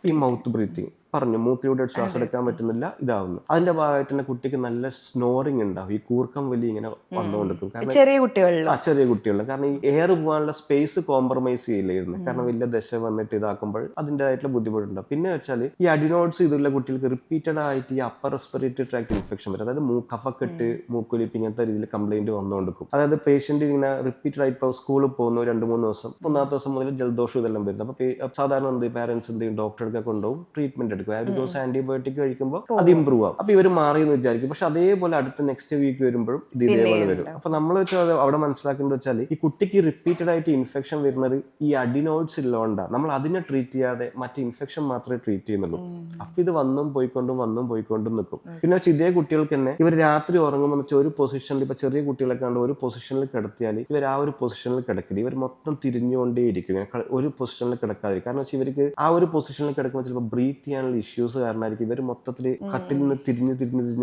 ഈ മൗത്ത് ബ്രീത്തിങ് പറഞ്ഞു, മൂക്കിലൂടെ ശ്വാസം എടുക്കാൻ പറ്റുന്നില്ല, ഇതാവുന്നു. അതിന്റെ ഭാഗമായിട്ട് തന്നെ കുട്ടിക്ക് നല്ല സ്നോറിങ് ഉണ്ടാവും, ഈ കൂർക്കം വലി ഇങ്ങനെ വന്നുകൊണ്ടിരിക്കും. ചെറിയ കുട്ടികളിൽ കാരണം ഈ എയർ പോകാനുള്ള സ്പേസ് കോംപ്രമൈസ് ചെയ്യില്ലായിരുന്നു. കാരണം വലിയ ദശ വന്നിട്ട് ഇതാക്കുമ്പോൾ അതിൻ്റെതായിട്ടുള്ള ബുദ്ധിമുട്ടുണ്ടാവും. പിന്നെ വെച്ചാൽ ഈ അഡിനോയിഡ്സ് ഇതുള്ള കുട്ടികൾക്ക് റിപ്പീറ്റഡ് ആയിട്ട് ഈ അപ്പർ റെസ്പിറേറ്ററി ട്രാക്ട് ഇൻഫെക്ഷൻ വരും. അതായത് കഫക്കെട്ട്, മൂക്കൊലിപ്പ്, ഇങ്ങനത്തെ രീതിയിൽ കംപ്ലൈന്റ് വന്നുകൊണ്ടിരിക്കും. അതായത് പേഷ്യന്റ് ഇങ്ങനെ റിപ്പീറ്റഡ് ആയിട്ട് ഇപ്പോൾ സ്കൂളിൽ പോകുന്നു 2-3 ദിവസം, 1ാമത്തെ ദിവസം മുതൽ ജലദോഷം ഇതെല്ലാം വരുന്നത്. അപ്പൊ സാധാരണ എന്ത് പേരൻസ് എന്ത് ചെയ്യും, ഡോക്ടറെ കൊണ്ടുപോകും, ട്രീറ്റ്മെന്റ് ബിക്കോസ് ആന്റിബയോട്ടിക് കഴിക്കുമ്പോൾ അത് ഇമ്പ്രൂവ് ആവും. അപ്പൊ ഇവർ മാറി എന്ന് വിചാരിക്കും. പക്ഷെ അതേപോലെ അടുത്ത നെക്സ്റ്റ് വീക്ക് വരുമ്പോഴും ഇത് ഇതേപോലെ വരും. അപ്പൊ നമ്മൾ വെച്ചാൽ അവിടെ മനസ്സിലാക്കേണ്ടത് വെച്ചാൽ ഈ കുട്ടിക്ക് റിപ്പീറ്റഡ് ആയിട്ട് ഇൻഫെക്ഷൻ വരുന്നത് ഈ അഡിനോയിഡ്സ് ഇല്ലോണ്ടാണ്. നമ്മൾ അതിനെ ട്രീറ്റ് ചെയ്യാതെ മറ്റേ ഇൻഫെക്ഷൻ മാത്രമേ ട്രീറ്റ് ചെയ്യുന്നുള്ളൂ. അപ്പൊ ഇത് വന്നും പോയിക്കൊണ്ടും നിൽക്കും. പിന്നെ വെച്ചാൽ ഇതേ കുട്ടികൾക്ക് തന്നെ ഇവർ രാത്രി ഉറങ്ങുമ്പോൾ വെച്ചാൽ ഒരു പൊസിഷനിൽ, ഇപ്പൊ ചെറിയ കുട്ടികളൊക്കെ കണ്ട് ഒരു പൊസിഷനിൽ കിടത്തിയാൽ ഇവർ ആ ഒരു പൊസിഷനിൽ കിടക്കില്ല, ഇവർ മൊത്തം തിരിഞ്ഞുകൊണ്ടേയിരിക്കും, ഒരു പൊസിഷനിൽ കിടക്കാതിരിക്കും. കാരണം വെച്ചാൽ ഇവർക്ക് ആ ഒരു പൊസിഷനിൽ കിടക്കുമ്പോൾ ചിലപ്പോൾ ബ്രീത്ത് ചെയ്യാനുള്ള ഇഷ്യൂസ് കാരണമായിരിക്കും ഇവർ മൊത്തത്തിൽ കട്ടിൽ നിന്ന് തിരിഞ്ഞ്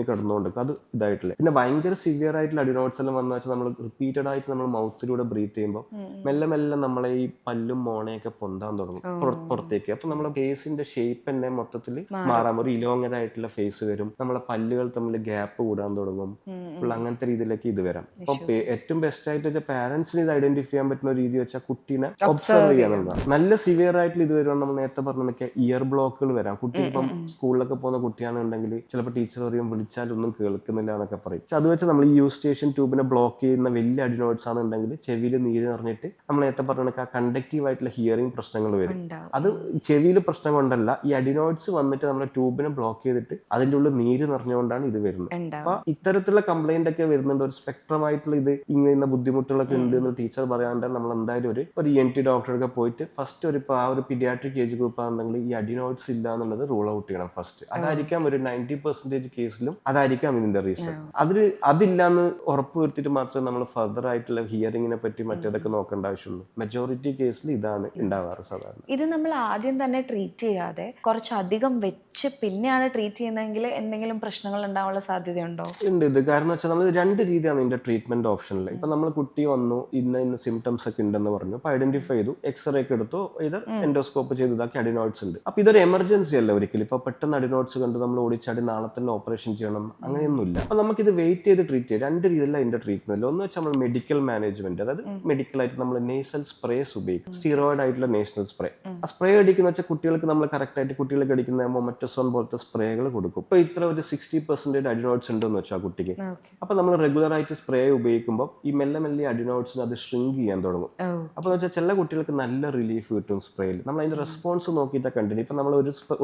കിടന്നുകൊണ്ടിരിക്കും. അത് ഇതായിട്ടില്ല. പിന്നെ ഭയങ്കര സിവിയർ ആയിട്ടുള്ള അഡിനോയിഡ്സ് എല്ലാം വന്നു വെച്ചാൽ നമ്മൾ റിപ്പീറ്റഡ് ആയിട്ട് നമ്മൾ മൗത്തിലൂടെ ബ്രീത്ത് ചെയ്യുമ്പോൾ മെല്ലെ നമ്മളെ ഈ പല്ലും മോണയൊക്കെ പൊന്താൻ തുടങ്ങും പുറത്തേക്ക്. അപ്പൊ നമ്മുടെ ഫേസിന്റെ ഷേപ്പ് തന്നെ മൊത്തത്തിൽ മാറാം, ഒരു ഇലോങ്ങഡ് ആയിട്ടുള്ള ഫേസ് വരും, നമ്മളെ പല്ലുകൾ തമ്മിൽ ഗ്യാപ്പ് കൂടാൻ തുടങ്ങും. അങ്ങനത്തെ രീതിയിലേക്ക് ഇത് വരാം. അപ്പൊ ഏറ്റവും ബെസ്റ്റ് ആയിട്ട് വെച്ചാൽ പാരന്റ്സിന് ഇത് ഐഡന്റിഫൈ ചെയ്യാൻ പറ്റുന്ന ഒരു രീതി വെച്ചാൽ കുട്ടീനെ ഒബ്സർവ് ചെയ്യാന്നുള്ളതാണ്. നല്ല സിവിയർ ആയിട്ടുള്ള ഇത് വരുമ്പോൾ നമ്മൾ നേരത്തെ പറഞ്ഞ ഇയർ ബ്ലോക്കുകൾ വരാം. കുട്ടി കുട്ടി ഇപ്പം സ്കൂളിലൊക്കെ പോകുന്ന കുട്ടിയാണെന്നുണ്ടെങ്കിൽ ചിലപ്പോൾ ടീച്ചർ പറയും വിളിച്ചാലൊന്നും കേൾക്കുന്നില്ല എന്നൊക്കെ പറയും. പക്ഷെ അത് വെച്ച് നമ്മൾ ഈ യൂസ്റ്റേഷൻ ട്യൂബിനെ ബ്ലോക്ക് ചെയ്യുന്ന വലിയ അഡിനോയിഡ്സ് ആണെന്നുണ്ടെങ്കിൽ ചെവിയിൽ നീര് നിറഞ്ഞിട്ട് നമ്മൾ നേരത്തെ പറഞ്ഞ ആ കണ്ടക്റ്റീവ് ആയിട്ടുള്ള ഹിയറിംഗ് പ്രശ്നങ്ങൾ വരും. അത് ചെവിയിൽ പ്രശ്നം കൊണ്ടല്ല, ഈ അഡിനോയിഡ്സ് വന്നിട്ട് നമ്മുടെ ട്യൂബിനെ ബ്ലോക്ക് ചെയ്തിട്ട് അതിൻ്റെ ഉള്ളിൽ നീര് നിറഞ്ഞുകൊണ്ടാണ് ഇത് വരുന്നത്. അപ്പൊ ഇത്തരത്തിലുള്ള കംപ്ലൈന്റ് ഒക്കെ വരുന്നുണ്ട്. ഒരു സ്പെക്ട്രം ആയിട്ടുള്ള ഇത് ഇങ്ങനെ ബുദ്ധിമുട്ടുകളൊക്കെ ഉണ്ട് എന്ന് ടീച്ചർ പറയാണ്ട് നമ്മൾ എന്തായാലും ഒരു ENT ഡോക്ടറൊക്കെ പോയിട്ട് ഫസ്റ്റ് ആ ഒരു പീഡിയാട്രിക് ഏജ് ഗ്രൂപ്പ് ആണെന്നുണ്ടെങ്കിൽ ഈ അഡിനോയിഡ്സ് ഇല്ല എന്നുള്ളത് റൂൾ ഔട്ട് ചെയ്യണം ഫസ്റ്റ്. അതായിരിക്കാം ഒരു 90% കേസിലും അതായിരിക്കാം ഇതിന്റെ റീസൺ. അതില്ലാന്ന് ഉറപ്പ് വരുത്തിയിട്ട് മാത്രമേ നമ്മൾ ഫർദർ ആയിട്ടുള്ള ഹിയറിംഗിനെ പറ്റി മറ്റേതൊക്കെ നോക്കേണ്ട ആവശ്യമുള്ളൂ. മെജോറിറ്റി കേസിൽ ഇതാണ് ഉണ്ടാവാറ് സാധാരണ. ഇത് നമ്മൾ ആദ്യം തന്നെ ട്രീറ്റ് ചെയ്യാതെ കുറച്ചധികം വെച്ച് പിന്നെയാണ് ട്രീറ്റ് ചെയ്യുന്നതെങ്കിൽ എന്തെങ്കിലും പ്രശ്നങ്ങൾ ഉണ്ടാവാനുള്ള സാധ്യതയുണ്ടോ? ഉണ്ട്. ഇത് കാരണം വെച്ചാൽ നമ്മൾ 2 രീതിയാണ് ഇതിന്റെ ട്രീറ്റ്മെന്റ് ഓപ്ഷനിൽ. ഇപ്പൊ നമ്മൾ കുട്ടി വന്നു ഇന്ന സിംറ്റംസ് ഒക്കെ ഉണ്ടെന്ന് പറഞ്ഞു, അപ്പൊ ഐഡന്റിഫൈ ചെയ്തു, എക്സ്റേ ഒക്കെ എടുത്തു, ഇത് എൻഡോസ്കോപ്പ് ചെയ്ത് ഇതാക്കി അഡിനോയിഡ്സ് ഉണ്ട്. അപ്പൊ ഇതൊരു എമർജൻസി അല്ല ഒരിക്കലും. ഇപ്പൊ പെട്ടെന്ന് അഡിനോയിഡ്സ് കണ്ട് നമ്മൾ ഓടിച്ചാടി നാളെ തന്നെ ഓപ്പറേഷൻ ചെയ്യണം അങ്ങനെയൊന്നുമില്ല. അപ്പൊ നമുക്കിത് വെയിറ്റ് ചെയ്ത് ട്രീറ്റ് ചെയ്യാം. 2 രീതിയിലുള്ള ഇതിന്റെ ട്രീറ്റ്മെന്റ്. ഒന്ന് വെച്ചാൽ നമ്മൾ മെഡിക്കൽ മാനേജ്മെന്റ്, അതായത് മെഡിക്കൽ ആയിട്ട് നമ്മൾ നേസൽ സ്പ്രേസ് ഉപയോഗിക്കും. സ്റ്റീറോയിഡ് ആയിട്ടുള്ള നേസൽ സ്പ്രേ. ആ സ്പ്രേ അടിക്കുന്ന വെച്ചാൽ കുട്ടികൾക്ക് നമ്മൾ കറക്റ്റ് ആയിട്ട് കുട്ടികൾക്ക് അടിക്കുന്ന മൊമറ്റസോൺ പോലത്തെ സ്പ്രേകൾ കൊടുക്കും. ഇപ്പൊ ഇത്ര ഒരു 60% അഡിനോയിഡ്സ് ഉണ്ടെന്ന് വെച്ചാൽ കുട്ടിക്ക്, അപ്പൊ നമ്മൾ റെഗുലർ ആയിട്ട് സ്പ്രേ ഉപയോഗിക്കുമ്പോൾ ഈ മെല്ലെ മെല്ലെ അഡിനോയിഡ്സിന് അത് ഷ്രിങ്ക് ചെയ്യാൻ തുടങ്ങും. അപ്പൊ വെച്ചാൽ ചില കുട്ടികൾക്ക് നല്ല റിലീഫ് കിട്ടും സ്പ്രേയിൽ. നമ്മൾ അതിന്റെ റെസ്പോൺസ് നോക്കിയിട്ട് കണ്ടിന്യൂ. ഇപ്പൊ നമ്മൾ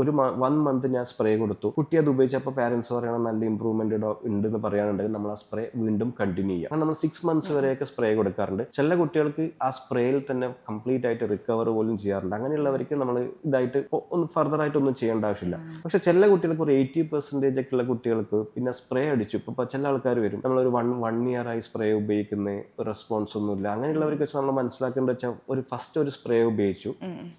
ഒരു 1 മന്ത് ഞാൻ സ്പ്രേ കൊടുത്തു, കുട്ടി അത് ഉപയോഗിച്ചപ്പോൾ പാരന്റ്സ് പറയണം നല്ല ഇമ്പ്രൂവ്മെന്റ് ഉണ്ടെന്ന് പറയാനുണ്ടെങ്കിൽ നമ്മൾ ആ സ്പ്രേ വീണ്ടും കണ്ടിന്യൂ ചെയ്യാം. നമ്മൾ 6 മന്ത്സ് വരെയൊക്കെ സ്പ്രേ കൊടുക്കാറുണ്ട്. ചില കുട്ടികൾക്ക് ആ സ്പ്രേയിൽ തന്നെ കംപ്ലീറ്റ് ആയിട്ട് റിക്കവർ പോലും ചെയ്യാറുണ്ട്. അങ്ങനെയുള്ളവർക്ക് നമ്മൾ ഇതായിട്ട് ഫർദർ ആയിട്ട് ഒന്നും ചെയ്യേണ്ട ആവശ്യമില്ല. പക്ഷെ ചില കുട്ടികൾക്ക് ഒരു 80% ഒക്കെ ഉള്ള കുട്ടികൾക്ക് പിന്നെ സ്പ്രേ അടിച്ചു. ഇപ്പൊ ചില ആൾക്കാർ വരും, നമ്മളൊരു 1 ഇയർ ആയി സ്പ്രേ ഉപയോഗിക്കുന്ന റെസ്പോൺസ് ഒന്നുമില്ല. അങ്ങനെയുള്ളവർക്ക് വെച്ച് നമ്മൾ മനസ്സിലാക്കേണ്ടത് വെച്ചാൽ ഫസ്റ്റ് ഒരു സ്പ്രേ ഉപയോഗിച്ചു,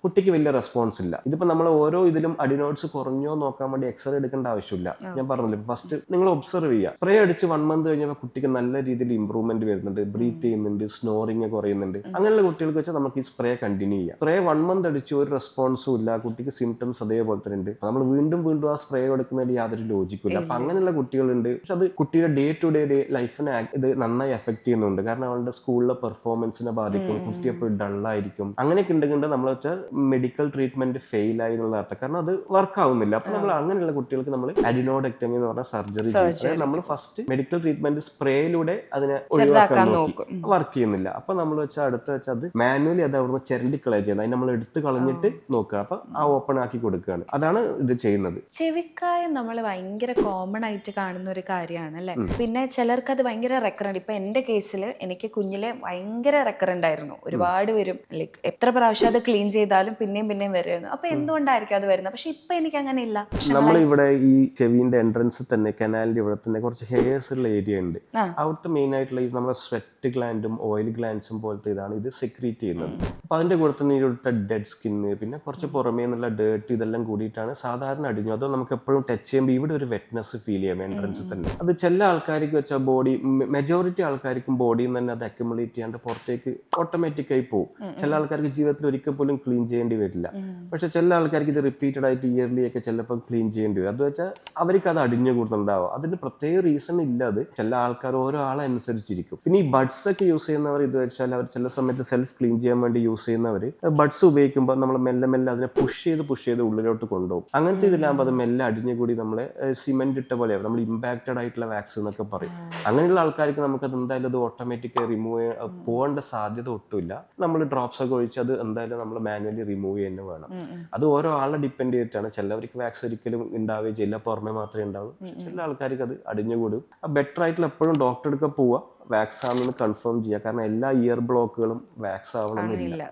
കുട്ടിക്ക് വലിയ റെസ്പോൺസ് ഇല്ല. ഇതിപ്പോ നമ്മൾ ഓരോ ഇതിലും അഡിനോയിഡ്സ് കുറഞ്ഞോ നോക്കാൻ വേണ്ടി എക്സ്റേ എടുക്കേണ്ട ആവശ്യമില്ല. ഞാൻ പറഞ്ഞില്ല, ഫസ്റ്റ് നിങ്ങൾ ഒബ്സർവ് ചെയ്യുക. സ്പ്രേ അടിച്ച് 1 മന്ത് കഴിഞ്ഞപ്പോൾ കുട്ടിക്ക് നല്ല രീതിയിൽ ഇമ്പ്രൂവ്മെന്റ് വരുന്നുണ്ട്, ബ്രീത്ത് ചെയ്യുന്നുണ്ട്, സ്നോറിങ് കുറയുന്നുണ്ട്. അങ്ങനെയുള്ള കുട്ടികൾക്ക് വെച്ചാൽ നമുക്ക് ഈ സ്പ്രേ കണ്ടിന്യൂ ചെയ്യാം. സ്പ്രേ 1 മന്ത് അടിച്ച് ഒരു റെസ്പോൺസും ഇല്ല, കുട്ടിക്ക് സിംറ്റംസ് അതേപോലെ തന്നെ ഉണ്ട്. നമ്മൾ വീണ്ടും വീണ്ടും ആ സ്പ്രേ എടുക്കുന്നതിൽ യാതൊരു ലോജിക്കും ഇല്ല. അപ്പൊ അങ്ങനെയുള്ള കുട്ടികളുണ്ട്. പക്ഷെ അത് കുട്ടിയുടെ ഡേ ടു ഡേ ലൈഫിനെ ഇത് നന്നായി എഫക്ട് ചെയ്യുന്നുണ്ട്. കാരണം അവളുടെ സ്കൂളിലെ പെർഫോമൻസിനെ ബാധിക്കും, കുട്ടി അപ്പോൾ ഡള്ളായിരിക്കും. അങ്ങനെയൊക്കെ ഉണ്ടെങ്കിൽ നമ്മൾ വെച്ചാൽ മെഡിക്കൽ ട്രീറ്റ്മെന്റ് ഫെയിൽ ആയി എന്നുള്ള അർത്ഥം. കാരണം അത് വർക്ക് ആവുന്നില്ല. അപ്പൊ നമ്മൾ അങ്ങനെയുള്ള കുട്ടികൾക്ക് നമ്മൾ അഡിനോഡക്ടമി എന്ന് പറഞ്ഞ സർജറി ചെയ്യും. നമ്മൾ ഫസ്റ്റ് മെഡിക്കൽ ട്രീറ്റ്മെന്റ് സ്പ്രേയിലൂടെ അതിനെ ഒഴിവാക്കാൻ നോക്കി, വർക്ക് ചെയ്യുന്നില്ല. അപ്പൊ നമ്മൾ വെച്ചാൽ അടുത്ത വെച്ചാൽ അത് മാനുവലി അത് അവിടുന്ന് ചിരണ്ടി കളയുക ചെയ്യുന്നത്. അതിന് നമ്മൾ എടുത്ത് കളഞ്ഞിട്ട് നോക്കുക. അപ്പൊ ആ ഓപ്പൺ ആക്കി കൊടുക്കുകയാണ്. അതാണ് ഇത് ചെയ്യുന്നത്. ചെവിക്കായം നമ്മൾ ഭയങ്കര കോമൺ ആയിട്ട് കാണുന്ന ഒരു കാര്യമാണ് അല്ലെ. പിന്നെ ചിലർക്ക് അത് ഭയങ്കര റെക്കറന്റ്. ഇപ്പൊ എന്റെ കേസിൽ എനിക്ക് കുഞ്ഞിലെ ഭയങ്കര റെക്കറന്റ് ആയിരുന്നു. ഒരുപാട് വരും, ലൈക്ക് എത്ര പ്രാവശ്യം അത് ക്ലീൻ ചെയ്താലും പിന്നെയും പിന്നെയും വരുമായിരുന്നു. അപ്പൊ എന്തുകൊണ്ടായിരിക്കും അത് വരുന്നത്? പക്ഷെ ഇപ്പൊ എനിക്ക് അങ്ങനെ ഇല്ല. നമ്മൾ ഇവിടെ ഈ ചെവിന്റെ എൻട്രൻസിൽ തന്നെ കനാലിന്റെ ഇവിടെ തന്നെ കുറച്ച് ഹെയർസ് ഉള്ള ഏരിയ ഉണ്ട്. അവിടുത്തെ മെയിൻ ആയിട്ടുള്ള ഈ നമ്മുടെ സ്വെറ്റ് ഗ്ലാൻഡും ഓയിൽ ഗ്ലാൻഡ്സും പോലത്തെ ഇതാണ് ഇത് സെക്രീറ്റ് ചെയ്യുന്നത്. അപ്പൊ അതിന്റെ കൂടെ തന്നെ ഇവിടുത്തെ ഡെഡ് സ്കിന്ന്, പിന്നെ കുറച്ച് പുറമേ നിന്നുള്ള ഡേർട്ട്, ഇതെല്ലാം കൂടിയിട്ടാണ് സാധാരണ അടിഞ്ഞു. അത് നമുക്ക് എപ്പോഴും ടച്ച് ചെയ്യുമ്പോൾ ഇവിടെ ഒരു വെറ്റ്നെസ് ഫീൽ ചെയ്യാം എൻട്രൻസിൽ തന്നെ. അത് ചില ആൾക്കാർക്ക് വെച്ചാൽ ബോഡി, മെജോറിറ്റി ആൾക്കാർക്കും ബോഡിയിൽ നിന്ന് തന്നെ അത് അക്യുമുലേറ്റ് ചെയ്യാണ്ട് പുറത്തേക്ക് ഓട്ടോമാറ്റിക്കായി പോകും. ചില ആൾക്കാർക്ക് ജീവിതത്തിൽ ഒരിക്കൽ പോലും ക്ലീൻ ചെയ്യേണ്ടി വരില്ല. പക്ഷെ ചില ആൾക്കാർക്ക് ഇത് റിപ്പീറ്റഡ് ആയിട്ട് ഇയർലി ഒക്കെ ചിലപ്പോൾ ക്ലീൻ ചെയ്യേണ്ടി വരും. അത് വെച്ചാൽ അവർക്ക് അത് അടിഞ്ഞു കൂടുന്നുണ്ടാവും. അതിന് പ്രത്യേക റീസൺ ഇല്ല. അത് ചില ആൾക്കാർ ഓരോ ആളെ അനുസരിച്ചിരിക്കും. പിന്നെ ഈ ബഡ്സ് ഒക്കെ യൂസ് ചെയ്യുന്നവർ ഇത് വെച്ചാൽ അവർ ചില സമയത്ത് സെൽഫ് ക്ലീൻ ചെയ്യാൻ വേണ്ടി യൂസ് ചെയ്യുന്നവർ ബഡ്സ് ഉപയോഗിക്കുമ്പോൾ നമ്മൾ മെല്ലെ മെല്ലെ അതിനെ പുഷ് ചെയ്ത് ഉള്ളിലോട്ട് കൊണ്ടുപോകും. അങ്ങനത്തെ ഇതിലാകുമ്പോൾ അത് മെല്ലെ അടിഞ്ഞുകൂടി നമ്മളെ സിമെന്റ് ഇട്ട പോലെ നമ്മൾ ഇമ്പാക്റ്റഡ് ആയിട്ടുള്ള വാക്സ് എന്നൊക്കെ പറയും. അങ്ങനെയുള്ള ആൾക്കാർക്ക് നമുക്കത് എന്തായാലും അത് ഓട്ടോമാറ്റിക്കായി റിമൂവ് പോകേണ്ട സാധ്യത ഒട്ടുമില്ല. നമ്മൾ ഡ്രോപ്സ് ഒക്കെ ഒഴിച്ച് അത് എന്തായാലും നമ്മൾ മാനുവലി റിമൂവ് ചെയ്യുന്നത് വേണം. അത് ഓരോ ആളെ ഡിപ്പെൻഡ് ചെയ്തിട്ടാണ്. ചിലവർക്ക് വാക്സ് ഒരിക്കലും ഉണ്ടാവുകയും ചെയ്യില്ല, പുറമെ മാത്രമേ ഉണ്ടാവൂ. ചില ആൾക്കാർക്ക് അത് അടിഞ്ഞുകൂടും. ബെറ്റർ ആയിട്ടുള്ള എപ്പോഴും ഡോക്ടറെ അടുക്ക പോവുക, വാക്സ് ആണെന്ന് കൺഫേം ചെയ്യുക. കാരണം എല്ലാ ഇയർ ബ്ലോക്കുകളും വാക്സ് ആവണമെന്നില്ല.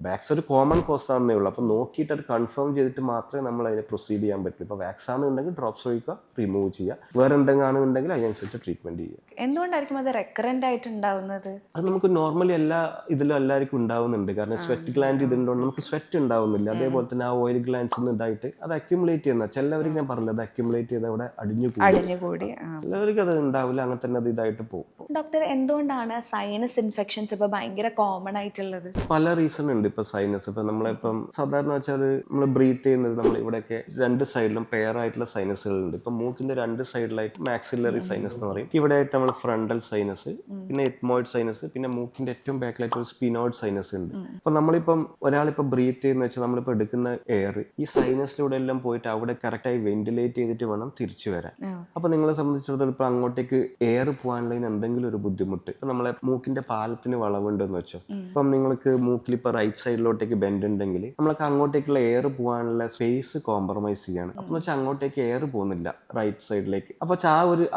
വാക്സ് ഒരു കോമൺ കോസ് ആണെന്നേ ഉള്ളൂ. അപ്പൊ നോക്കിയിട്ട് അത് കൺഫേം ചെയ്തിട്ട് മാത്രമേ നമ്മൾ അതിനെ പ്രൊസീഡ് ചെയ്യാൻ പറ്റൂ. ഇപ്പൊ വാക്സ് ആണെന്നുണ്ടെങ്കിൽ ഡ്രോപ്സ് ഒഴിക്കുക, റിമൂവ് ചെയ്യുക. വേറെ എന്തെങ്കിലും ആണെന്നുണ്ടെങ്കിൽ അതിനനുസരിച്ച് ട്രീറ്റ്മെന്റ് ചെയ്യുക. എന്തുകൊണ്ടായിരിക്കും അത് റെക്കറന്റ് ആയിട്ട് ഉണ്ടാവുന്നത്? അത് നമുക്ക് നോർമലി എല്ലാ ഇതിലും എല്ലാവർക്കും ഉണ്ടാവുന്നുണ്ട്. കാരണം സ്വെറ്റ് ഗ്ലാൻഡ് ഇതുകൊണ്ടാണ് നമുക്ക് സ്വെറ്റ് ഉണ്ടാവുന്നില്ല. അതേപോലെ തന്നെ ആ ഓയിൽ ഗ്ലാൻഡ്സ് ഒന്നും ഇതായിട്ട് അത് അക്യുമുലേറ്റ് ചെയ്യുന്ന ചിലവർക്ക് ഞാൻ പറഞ്ഞത് അക്യുമുലേറ്റ് ചെയ്ത് അവിടെ അടിഞ്ഞുകൂടി. ചിലവർക്ക് അത് ഉണ്ടാവില്ല, അങ്ങനെ തന്നെ അത് ഇതായിട്ട് പോകും. ഡോക്ടർ, എന്തുകൊണ്ടാണ് സൈനസ് ഇൻഫെക്ഷൻസ് ഇപ്പൊ ഭയങ്കര കോമൺ ആയിട്ടുള്ളത്? പല റീസൺ ഉണ്ട്. ഇപ്പൊ സൈനസ് ഇപ്പൊ നമ്മളിപ്പം സാധാരണ വെച്ചാൽ നമ്മൾ ബ്രീത്ത് ചെയ്യുന്നത് നമ്മൾ ഇവിടെയൊക്കെ 2 സൈഡിലും പെയർ ആയിട്ടുള്ള സൈനസുകൾ ഉണ്ട്. ഇപ്പൊ മൂക്കിന്റെ 2 സൈഡിലായിട്ട് മാക്സിലറി സൈനസ് എന്ന് പറയും. ഇവിടെ ആയിട്ട് നമ്മൾ നമ്മൾ ഫ്രണ്ടൽ സൈനസ്, പിന്നെ എത്മോയിഡ് സൈനസ്, പിന്നെ മൂക്കിന്റെ ഏറ്റവും ബാക്കിലായിട്ട് ഒരു സ്പിനോയിഡ് സൈനസ് ഉണ്ട്. അപ്പൊ നമ്മളിപ്പം ഒരാളിപ്പോൾ ബ്രീത്ത് ചെയ്യുന്ന വെച്ചാൽ നമ്മളിപ്പോൾ എടുക്കുന്ന എയർ ഈ സൈനസിലൂടെ എല്ലാം പോയിട്ട് അവിടെ കറക്റ്റായി വെന്റിലേറ്റ് ചെയ്തിട്ട് വേണം തിരിച്ചു വരാൻ. അപ്പൊ നിങ്ങളെ സംബന്ധിച്ചിടത്തോളം ഇപ്പൊ അങ്ങോട്ടേക്ക് എയർ പോകാനുള്ളതിന് എന്തെങ്കിലും ഒരു ബുദ്ധിമുട്ട്, ഇപ്പൊ നമ്മളെ മൂക്കിന്റെ പാലത്തിന് വളവുണ്ടെന്ന് വെച്ചോ, ഇപ്പം നിങ്ങൾക്ക് മൂക്കിൽ ഇപ്പൊ റൈറ്റ് സൈഡിലോട്ടേക്ക് ബെൻഡ് ഉണ്ടെങ്കിൽ നമ്മളൊക്കെ അങ്ങോട്ടേക്കുള്ള എയർ പോകാനുള്ള സ്പേസ് കോംപ്രമൈസ് ചെയ്യാണ്. അപ്പൊ വെച്ചാൽ അങ്ങോട്ടേക്ക് എയർ പോകുന്നില്ല റൈറ്റ് സൈഡിലേക്ക്. അപ്പൊ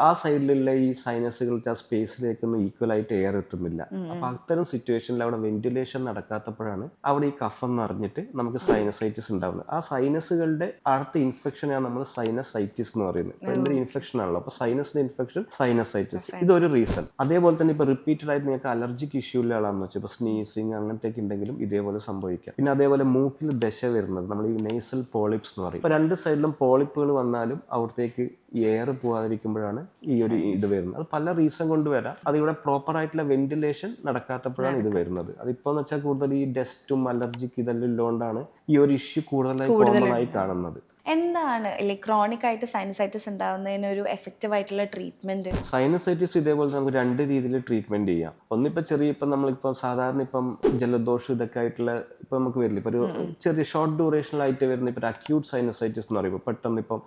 ആ സൈഡിലുള്ള ഈ സൈനസുകൾക്ക് ആ സ്പേസിലേക്കൊന്നും ഈക്വൽ ആയിട്ട് എയർ എത്തുന്നില്ല. അപ്പൊ അത്തരം സിറ്റുവേഷനിൽ അവിടെ വെന്റിലേഷൻ നടക്കാത്തപ്പോഴാണ് അവിടെ ഈ കഫം നിറഞ്ഞിട്ട് നമുക്ക് സൈനസൈറ്റിസ് ഉണ്ടാവുന്നത്. ആ സൈനസുകളുടെ അടുത്ത ഇൻഫെക്ഷനാണ് നമ്മൾ സൈനസൈറ്റിസ് എന്ന് പറയുന്നത്. എന്തൊരു ഇൻഫെക്ഷൻ ആണല്ലോ, അപ്പൊ സൈനസിന്റെ ഇൻഫെക്ഷൻ സൈനസൈറ്റിസ്, ഇതൊരു റീസൺ. അതേപോലെ തന്നെ ഇപ്പൊ റിപ്പീറ്റഡ് ആയിട്ട് നിങ്ങൾക്ക് അലർജിക് ഇഷ്യൂ ഉള്ള ആളാണെന്ന് വെച്ചാൽ ഇപ്പൊ സ്നീസിങ് അങ്ങനത്തേക്ക് ഉണ്ടെങ്കിലും ഇതേപോലെ സംഭവിക്കാം. പിന്നെ അതേപോലെ മൂക്കിൽ ദശ വരുന്നത് നമ്മൾ ഈ നെയ്സൽ പോളിപ്സ് എന്ന് പറയും. ഇപ്പൊ രണ്ട് സൈഡിലും പോളിപ്പുകൾ വന്നാലും അവിടത്തേക്ക് എയർ പോകാതിരിക്കുമ്പോഴാണ് ഈ ഒരു ഇത് വരുന്നത്. അത് പല റീസൺ കൊണ്ട് വരാം. അത് ഇവിടെ പ്രോപ്പർ ആയിട്ടുള്ള വെന്റിലേഷൻ നടക്കാത്തപ്പോഴാണ് ഇത് വരുന്നത്. അതിപ്പോന്ന് വെച്ചാൽ കൂടുതൽ ഈ ഡസ്റ്റും അലർജിക്ക് ഇതെല്ലാം ഉള്ളതുകൊണ്ടാണ് ഈ ഒരു ഇഷ്യൂ കൂടുതലായി കോമൺ ആയി കാണുന്നത്. എന്താണ് ക്രോണിക് ആയിട്ട് സൈനസൈറ്റിസ് ഉണ്ടാവുന്നതിന് ഒരു എഫക്റ്റീവ് ആയിട്ടുള്ള ട്രീറ്റ്മെന്റ്? സൈനസൈറ്റിസ് ഇതേപോലെ നമുക്ക് രണ്ട് രീതിയിൽ ട്രീറ്റ്മെന്റ് ചെയ്യാം. ഒന്നിപ്പോൾ ഇപ്പം നമ്മളിപ്പോൾ സാധാരണ ഇപ്പം ജലദോഷം ഇതൊക്കെ ആയിട്ടുള്ള ഇപ്പം നമുക്ക് വരില്ല, ഇപ്പോൾ ഒരു ചെറിയ ഷോർട്ട് ഡ്യൂറേഷനിലായിട്ട് വരുന്ന ഇപ്പോൾ അക്യൂട്ട് സൈനസൈറ്റിസ് എന്ന് പറയുമ്പോൾ പെട്ടെന്ന് ഇപ്പം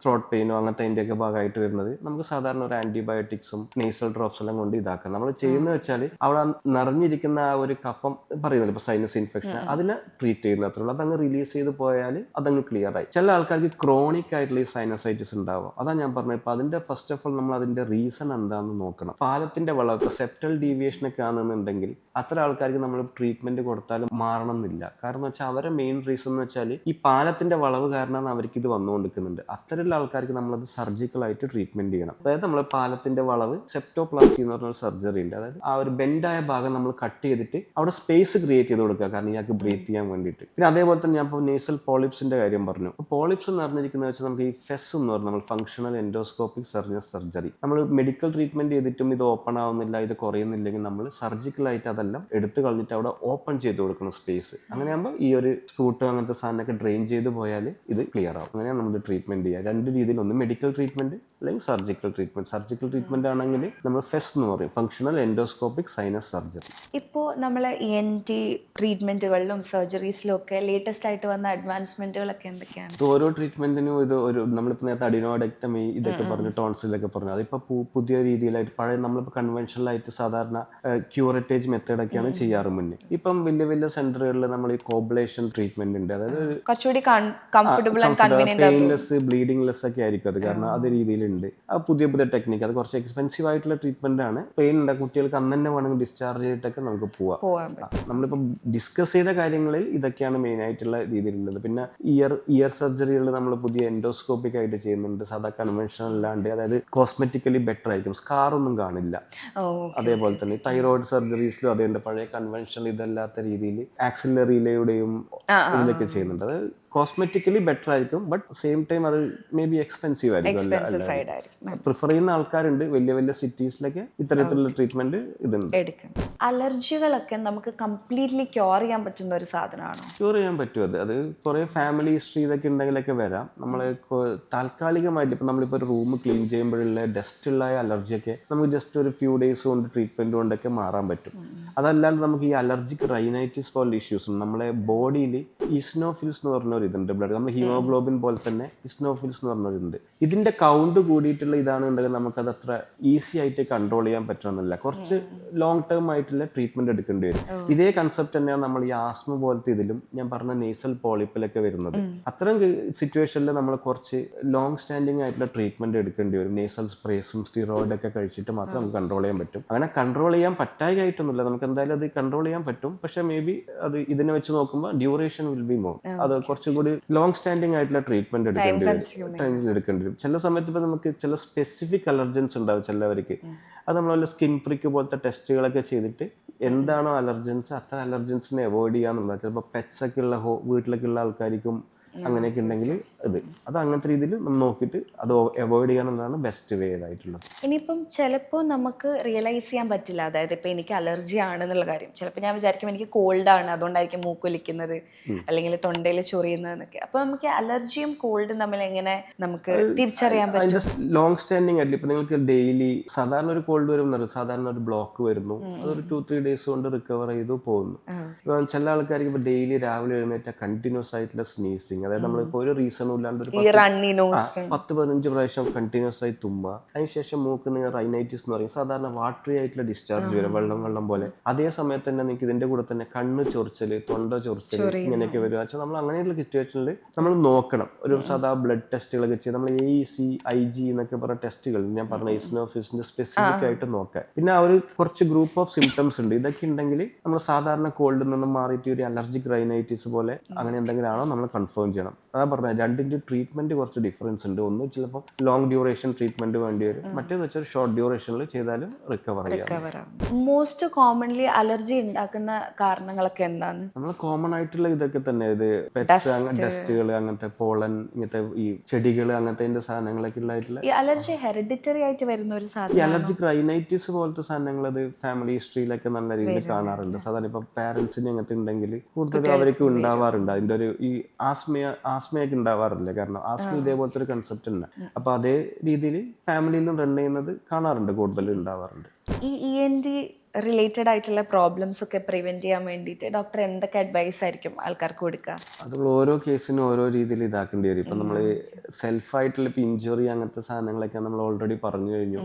ത്രോട്ട് പെയിനോ അങ്ങനത്തെ അതിൻ്റെയൊക്കെ ഭാഗമായിട്ട് വരുന്നത് നമുക്ക് സാധാരണ ഒരു ആന്റിബയോട്ടിക്സും നേസൽ ഡ്രോപ്സ് എല്ലാം കൊണ്ട് ഇതാക്കാം. നമ്മൾ ചെയ്യുന്നത് വെച്ചാൽ അവിടെ നിറഞ്ഞിരിക്കുന്ന ആ ഒരു കഫം പറയുന്നത് ഇപ്പോൾ സൈനസ് ഇൻഫെക്ഷൻ അതിനെ ട്രീറ്റ് ചെയ്യുന്ന അത്രയുള്ളൂ. അതങ്ങ് റിലീസ് ചെയ്ത് പോയാൽ അതങ്ങ് ക്ലിയർ ആയി. ചില ആൾക്കാർക്ക് ക്രോണിക് ആയിട്ടുള്ള ഈ സൈനസൈറ്റിസ് ഉണ്ടാവും. അതാ ഞാൻ പറഞ്ഞത്. ഇപ്പൊ അതിന്റെ ഫസ്റ്റ് ഓഫ് ഓൾ നമ്മൾ അതിന്റെ റീസൺ എന്താണെന്ന് നോക്കണം. പാലത്തിന്റെ വളവ് സെപ്റ്റൽ ഡീവിയേഷൻ ഒക്കെ ആണെന്നുണ്ടെങ്കിൽ അത്ര ആൾക്കാർക്ക് നമ്മൾ ട്രീറ്റ്മെന്റ് കൊടുത്താലും മാറണം എന്നില്ല. കാരണം വെച്ചാൽ അവരുടെ മെയിൻ റീസൺ എന്ന് വെച്ചാൽ ഈ പാലത്തിന്റെ വളവ് കാരണമാണ് അവർക്ക് ഇത് വന്നുകൊണ്ടിരിക്കുന്നുണ്ട്. അത്തരമുള്ള ആൾക്കാർക്ക് നമ്മളത് സർജിക്കൽ ആയിട്ട് ട്രീറ്റ്മെന്റ് ചെയ്യണം. അതായത് നമ്മൾ പാലത്തിന്റെ വളവ് സെപ്റ്റോപ്ലാസ്റ്റി എന്ന് പറഞ്ഞ സർജറി ഉണ്ട്. അതായത് ആ ഒരു ബെൻഡായ ഭാഗം നമ്മൾ കട്ട് ചെയ്തിട്ട് അവിടെ സ്പേസ് ക്രിയേറ്റ് ചെയ്ത് കൊടുക്കുക, കാരണം ഇയാൾക്ക് ബ്രീത്ത് ചെയ്യാൻ വേണ്ടിയിട്ട്. പിന്നെ അതേപോലെ തന്നെ ഞാൻ ഇപ്പോൾ നേസൽ പോളിപ്സിന്റെ കാര്യം പറഞ്ഞു. പോളിപ്സ് എന്ന് പറഞ്ഞിരിക്കുന്നത് വെച്ചാൽ നമുക്ക് ഈ ഫെസ് എന്ന് പറഞ്ഞാൽ നമ്മൾ ഫങ്ഷണൽ എൻഡോസ്കോപ്പിക് സർജറി നമ്മൾ മെഡിക്കൽ ട്രീറ്റ്മെന്റ് ചെയ്തിട്ടും ഇത് ഓപ്പൺ ആവുന്നില്ല, ഇത് കുറയുന്നില്ലെങ്കിൽ നമ്മൾ സർജിക്കലായിട്ട് അതെല്ലാം എടുത്തു കളഞ്ഞിട്ട് അവിടെ ഓപ്പൺ ചെയ്ത് കൊടുക്കണം സ്പേസ്. അങ്ങനെയാകുമ്പോൾ ഈ ഒരു സ്ക്രൂട്ടോ അങ്ങനത്തെ സാധനമൊക്കെ ഡ്രെയിൻ ചെയ്ത് പോയാൽ ഇത് ക്ലിയർ ആവും. അങ്ങനെയാണ് നമ്മൾ ട്രീറ്റ്മെന്റ് ചെയ്യുക. രണ്ട് രീതിയിൽ, ഒന്ന് മെഡിക്കൽ ട്രീറ്റ്മെന്റ് അല്ലെങ്കിൽ സർജിക്കൽ ട്രീറ്റ്മെന്റ്. സർജിക്കൽ ട്രീറ്റ്മെന്റ് ആണെങ്കിൽ നമ്മൾ ഫെസ് എന്ന് പറയും, ഫങ്ഷണൽ എൻഡോസ്കോപ്പിക് സൈനസ് സർജറി. ഇപ്പോൾ നമ്മൾ ENT ട്രീറ്റ്മെന്റുകളിലും സർജറീസിലും ഒക്കെ ലേറ്റസ്റ്റ് ആയിട്ട് വന്ന അഡ്വാൻസ്മെന്റുകളൊക്കെ എന്തൊക്കെയാണ്? ഓരോ ട്രീറ്റ്മെന്റിനും ഇത് ഒരു നമ്മളിപ്പോൾ നേരത്തെ അഡിനോഡക്ടമി ഇതൊക്കെ പറഞ്ഞു, ടോൺസിലൊക്കെ പറഞ്ഞു, അതിപ്പോൾ പുതിയ രീതിയിലായിട്ട് പഴയ നമ്മളിപ്പോൾ കൺവെൻഷനലായിട്ട് സാധാരണ ക്യൂറേറ്റേജ് മെത്തേഡൊക്കെയാണ് ചെയ്യാറ് മുന്നേ. ഇപ്പം വലിയ വലിയ സെന്ററുകളിൽ നമ്മൾ ഈ കോബ്ലേഷൻ ട്രീറ്റ്മെന്റ് ഉണ്ട്. അതായത് കുറച്ചുകൂടി comfortable and convenient, painless bleeding less ഒക്കെ ആയിരിക്കും അത്. കാരണം അത് രീതിയിലുണ്ട്. ആ പുതിയ ടെക്നിക്ക്, അത് കുറച്ച് എക്സ്പെൻസീവ് ആയിട്ടുള്ള ട്രീറ്റ്മെന്റ് ആണ്. പെയിൻ ഉണ്ട് കുട്ടികൾക്ക് അന്ന് തന്നെ വേണമെങ്കിൽ ഡിസ്ചാർജ് ചെയ്തിട്ടൊക്കെ നമുക്ക് പോവാം. നമ്മളിപ്പോൾ ഡിസ്കസ് ചെയ്ത കാര്യങ്ങളിൽ ഇതൊക്കെയാണ് മെയിൻ ആയിട്ടുള്ള രീതിയിലുള്ളത്. പിന്നെ ഇയർ സർജറികൾ നമ്മൾ പുതിയ എൻഡോസ്കോപ്പിക് ആയിട്ട് ചെയ്യുന്നുണ്ട്, സാധാ കൺവെൻഷണൽ അല്ലാണ്ട്. അതായത് കോസ്മെറ്റിക്കലി ബെറ്റർ ആയിരിക്കും, സ്കാർ ഒന്നും കാണില്ല. അതേപോലെ തന്നെ തൈറോയിഡ് സർജറീസിലും അതുകൊണ്ട് പഴയ കൺവെൻഷണൽ ഇതല്ലാത്ത രീതിയിൽ ആക്സിലറിയിലൂടെയും ഇതിലൊക്കെ ചെയ്യുന്നുണ്ട്. അത് കോസ്മെറ്റിക്കലി ബെറ്റർ ആയിരിക്കും, ബട്ട് സെയിം ടൈം അത് മേ ബി എക്സ്പെൻസീവ് ആയിരിക്കും. പ്രിഫർ ചെയ്യുന്ന ആൾക്കാരുണ്ട്. വലിയ വലിയ സിറ്റീസിലൊക്കെ ഇത്തരത്തിലുള്ള ട്രീറ്റ്മെന്റ് ഇതുണ്ട്. അലർജികളൊക്കെ നമുക്ക് കംപ്ലീറ്റ്ലി ക്യൂർ ചെയ്യാൻ പറ്റുന്ന ഒരു സാധനമാണോ? ക്യൂർ ചെയ്യാൻ പറ്റും. അത് കുറെ ഫാമിലി ഹിസ്റ്ററി ഇതൊക്കെ ഉണ്ടെങ്കിലൊക്കെ വരാം. നമ്മൾ താൽക്കാലികമായിട്ട് ഇപ്പം നമ്മളിപ്പോൾ ഒരു റൂം ക്ലീൻ ചെയ്യുമ്പോഴുള്ള ഡസ്റ്റുള്ള അലർജിയൊക്കെ നമുക്ക് ജസ്റ്റ് ഒരു ഫ്യൂ ഡേയ്സ് കൊണ്ട് ട്രീറ്റ്മെന്റ് കൊണ്ടൊക്കെ മാറാൻ പറ്റും. അതല്ലാണ്ട് നമുക്ക് ഈ അലർജിക് റൈനൈറ്റിസ് പോലുള്ള ഇഷ്യൂസും നമ്മളെ ബോഡിയിൽ ഈസ്നോഫിൽസ് എന്ന് പറഞ്ഞ ഒരു ഇതുണ്ട്, ബ്ലഡ് നമ്മൾ ഹീമോഗ്ലോബിൻ പോലെ തന്നെ ഈസ്നോഫിൽസ് എന്ന് പറഞ്ഞൊരിതുണ്ട്. ഇതിന്റെ കൗണ്ട് കൂടിയിട്ടുള്ള ഇതാണെന്നുണ്ടെങ്കിൽ നമുക്കത് അത്ര ഈസി ആയിട്ട് കൺട്രോൾ ചെയ്യാൻ പറ്റണമെന്നില്ല. കുറച്ച് ലോങ് ടേം ആയിട്ടുള്ള ട്രീറ്റ്മെന്റ് എടുക്കേണ്ടി വരും. ഇതേ കൺസെപ്റ്റ് തന്നെയാണ് നമ്മൾ ഈ ആസ്മ പോലത്തെ ഇതിലും ഞാൻ പറഞ്ഞ നേസൽ പോളിപ്പിലൊക്കെ വരുന്നത്. അത്തരം സിറ്റുവേഷനിൽ നമ്മൾ കുറച്ച് ലോങ് സ്റ്റാൻഡിങ് ആയിട്ടുള്ള ട്രീറ്റ്മെന്റ് എടുക്കേണ്ടി വരും. നേസൽ സ്പ്രേസും സ്റ്റിറോയിഡ് ഒക്കെ കഴിച്ചിട്ട് മാത്രം നമുക്ക് കൺട്രോൾ ചെയ്യാൻ പറ്റും. അങ്ങനെ കൺട്രോൾ ചെയ്യാൻ പറ്റായിട്ടൊന്നുമില്ല, നമുക്ക് എന്തായാലും അത് കൺട്രോൾ ചെയ്യാൻ പറ്റും. പക്ഷെ മേ ബി അത് ഇതിനെ വെച്ച് നോക്കുമ്പോൾ ഡ്യൂറേഷൻ വിൽ ബി മോർ. അത് കുറച്ചുകൂടി ലോങ് സ്റ്റാൻഡിങ് ആയിട്ടുള്ള ട്രീറ്റ്മെന്റ് എടുക്കേണ്ടി വരും. ചില സമയത്ത് ഇപ്പൊ നമുക്ക് ചില സ്പെസിഫിക് അലർജൻസ് ഉണ്ടാവും ചിലവർക്ക്. അത് നമ്മൾ സ്കിൻ പ്രിക്ക് പോലത്തെ ടെസ്റ്റുകളൊക്കെ ചെയ്തിട്ട് എന്താണോ അലർജൻസ് അത്ര അലർജൻസിനെ അവോയ്ഡ് ചെയ്യാന്നുള്ളത്. ചിലപ്പോൾ പെറ്റ്സ് ഒക്കെ ഉള്ള വീട്ടിലൊക്കെ ഉള്ള ആൾക്കാർക്കും അങ്ങനെയൊക്കെ ഉണ്ടെങ്കിൽ അത് അങ്ങനത്തെ രീതിയിൽ നമ്മൾ നോക്കിയിട്ട് അത് അവോയ്ഡ് ചെയ്യാന്നുള്ളതാണ് ബെസ്റ്റ് വേ ആയിട്ടുള്ളത്. ഇനിയിപ്പം ചിലപ്പോൾ നമുക്ക് റിയലൈസ് ചെയ്യാൻ പറ്റില്ല, അതായത് ഇപ്പം എനിക്ക് അലർജി ആണെന്നുള്ള കാര്യം. ചിലപ്പോൾ ഞാൻ വിചാരിക്കും എനിക്ക് കോൾഡാണ്, അതുകൊണ്ടായിരിക്കും മൂക്കൊലിക്കുന്നത് അല്ലെങ്കിൽ തൊണ്ടയിൽ ചൊറിയുന്നതെന്നൊക്കെ. അപ്പോൾ നമുക്ക് അലർജിയും കോൾഡും തമ്മിൽ എങ്ങനെ നമുക്ക് തിരിച്ചറിയാൻ പറ്റും? അതിന്റെ ലോങ് സ്റ്റാൻഡിങ് ആയിട്ടില്ല. ഇപ്പൊ നിങ്ങൾക്ക് ഡെയിലി സാധാരണ ഒരു കോൾഡ് വരുന്നു, സാധാരണ ഒരു ബ്ലോക്ക് വരുന്നു, അതൊരു 2-3 ഡേയ്സ് കൊണ്ട് റിക്കവർ ചെയ്തു പോകുന്നു. ഇപ്പൊ ചില ആൾക്കാർക്ക് ഇപ്പൊ ഡെയിലി രാവിലെ എഴുന്നേറ്റ കണ്ടിന്യൂസ് ആയിട്ടുള്ള സ്നീസിങ്, അതായത് നമ്മളിപ്പോ ഒരു റീസണും ഇല്ലാണ്ട് ഒരു 10-15 പ്രാവശ്യം കണ്ടിന്യൂസ് ആയി തുമ്മുക, അതിനുശേഷം മൂക്കിന് റൈനൈറ്റിസ് എന്ന് പറയും, സാധാരണ വാട്ടറി ആയിട്ടുള്ള ഡിസ്ചാർജ് വരും, വെള്ളം പോലെ. അതേ സമയത്ത് തന്നെ നിങ്ങൾക്ക് ഇതിന്റെ കൂടെ തന്നെ കണ്ണ് ചൊറിച്ചല്, തൊണ്ട ചൊറിച്ചല്, ഇങ്ങനെയൊക്കെ വരിക വെച്ചാൽ നമ്മൾ അങ്ങനെയുള്ള സിറ്റുവേഷനിൽ നമ്മൾ നോക്കണം. ഒരു സാധാ ബ്ലഡ് ടെസ്റ്റുകളൊക്കെ ചെയ്ത് നമ്മൾ AEC IG എന്നൊക്കെ പറഞ്ഞ ടെസ്റ്റുകൾ ഞാൻ പറഞ്ഞ ഈസ്നോഫിസിന്റെ സ്പെസിഫിക് ആയിട്ട് നോക്കാം. പിന്നെ ആ ഒരു കുറച്ച് ഗ്രൂപ്പ് ഓഫ് സിംറ്റംസ് ഉണ്ട്. ഇതൊക്കെ ഉണ്ടെങ്കിൽ നമ്മൾ സാധാരണ കോൾഡിൽ നിന്നും മാറിയിട്ട് ഒരു അലർജിക് റൈനൈറ്റിസ് പോലെ അങ്ങനെ എന്തെങ്കിലും ആണോ നമ്മൾ കൺഫേം ചെയ്യണം. അതാ പറഞ്ഞത്, രണ്ടിന്റെ ട്രീറ്റ്മെന്റ് കുറച്ച് ഡിഫറൻസ് ഉണ്ട്. ഒന്ന് ചിലപ്പോൾ ലോങ് ഡ്യൂറേഷൻ ട്രീറ്റ്മെന്റ് വേണ്ടി വരും, മറ്റേത് വെച്ചാൽ ഷോർട്ട് ഡ്യൂറേഷനിൽ ചെയ്താലും റിക്കവർ ചെയ്യാം. മോസ്റ്റ് കോമൺലി അലർജി ഉണ്ടാക്കുന്ന കാരണങ്ങളൊക്കെ എന്താണ്? നമ്മൾ കോമൺ ആയിട്ടുള്ള ഇതൊക്കെ തന്നെ, ഇത് പെറ്റ്സ്, ഡസ്റ്റുകൾ, അങ്ങനത്തെ പോളൻ, ഇങ്ങനത്തെ ഈ ചെടികൾ, അങ്ങനത്തെ സാധനങ്ങളൊക്കെ ഉള്ളതായിട്ടുള്ള. ഈ അലർജി ഹെറിഡിറ്ററി ആയിട്ട് വരുന്ന ഒരു സാധനം. ഈ അലർജിക് റൈനൈറ്റിസ് പോലത്തെ സാധനങ്ങൾ അത് ഫാമിലി ഹിസ്റ്ററിയിലൊക്കെ നല്ല രീതിയിൽ കാണാറുണ്ട്. സാധാരണ ഇപ്പൊ പാരന്റ്സിന് അങ്ങനത്തെ ഉണ്ടെങ്കിൽ കൂടുതലും അവർക്ക് ഉണ്ടാവാറുണ്ട്. അതിന്റെ ഒരു ഈ ആസ്മയൊക്കെ ഉണ്ടാവാറില്ല, കാരണം ആസ്മ ഇതേപോലത്തെ ഒരു കൺസെപ്റ്റ് ഉണ്ട്. അപ്പൊ അതേ രീതിയിൽ ഫാമിലിയിലും റൺ ചെയ്യുന്നത് കാണാറുണ്ട്, കൂടുതലും ഉണ്ടാവാറുണ്ട്. ഈ ENT റിലേറ്റഡ് ആയിട്ടുള്ള പ്രോബ്ലംസ് ഒക്കെ പ്രിവെന്റ് ചെയ്യാൻ വേണ്ടിയിട്ട് ഡോക്ടർ എന്തൊക്കെ അഡ്വൈസ് ആയിരിക്കും ആൾക്കാർക്ക് കൊടുക്കുക? അത് ഓരോ കേസിനും ഓരോ രീതിയിൽ ഇതാക്കേണ്ടി വരും. ഇപ്പം നമ്മൾ സെൽഫായിട്ടുള്ള ഇപ്പം ഇഞ്ചുറി അങ്ങനത്തെ സാധനങ്ങളൊക്കെ നമ്മൾ ഓൾറെഡി പറഞ്ഞു കഴിഞ്ഞു.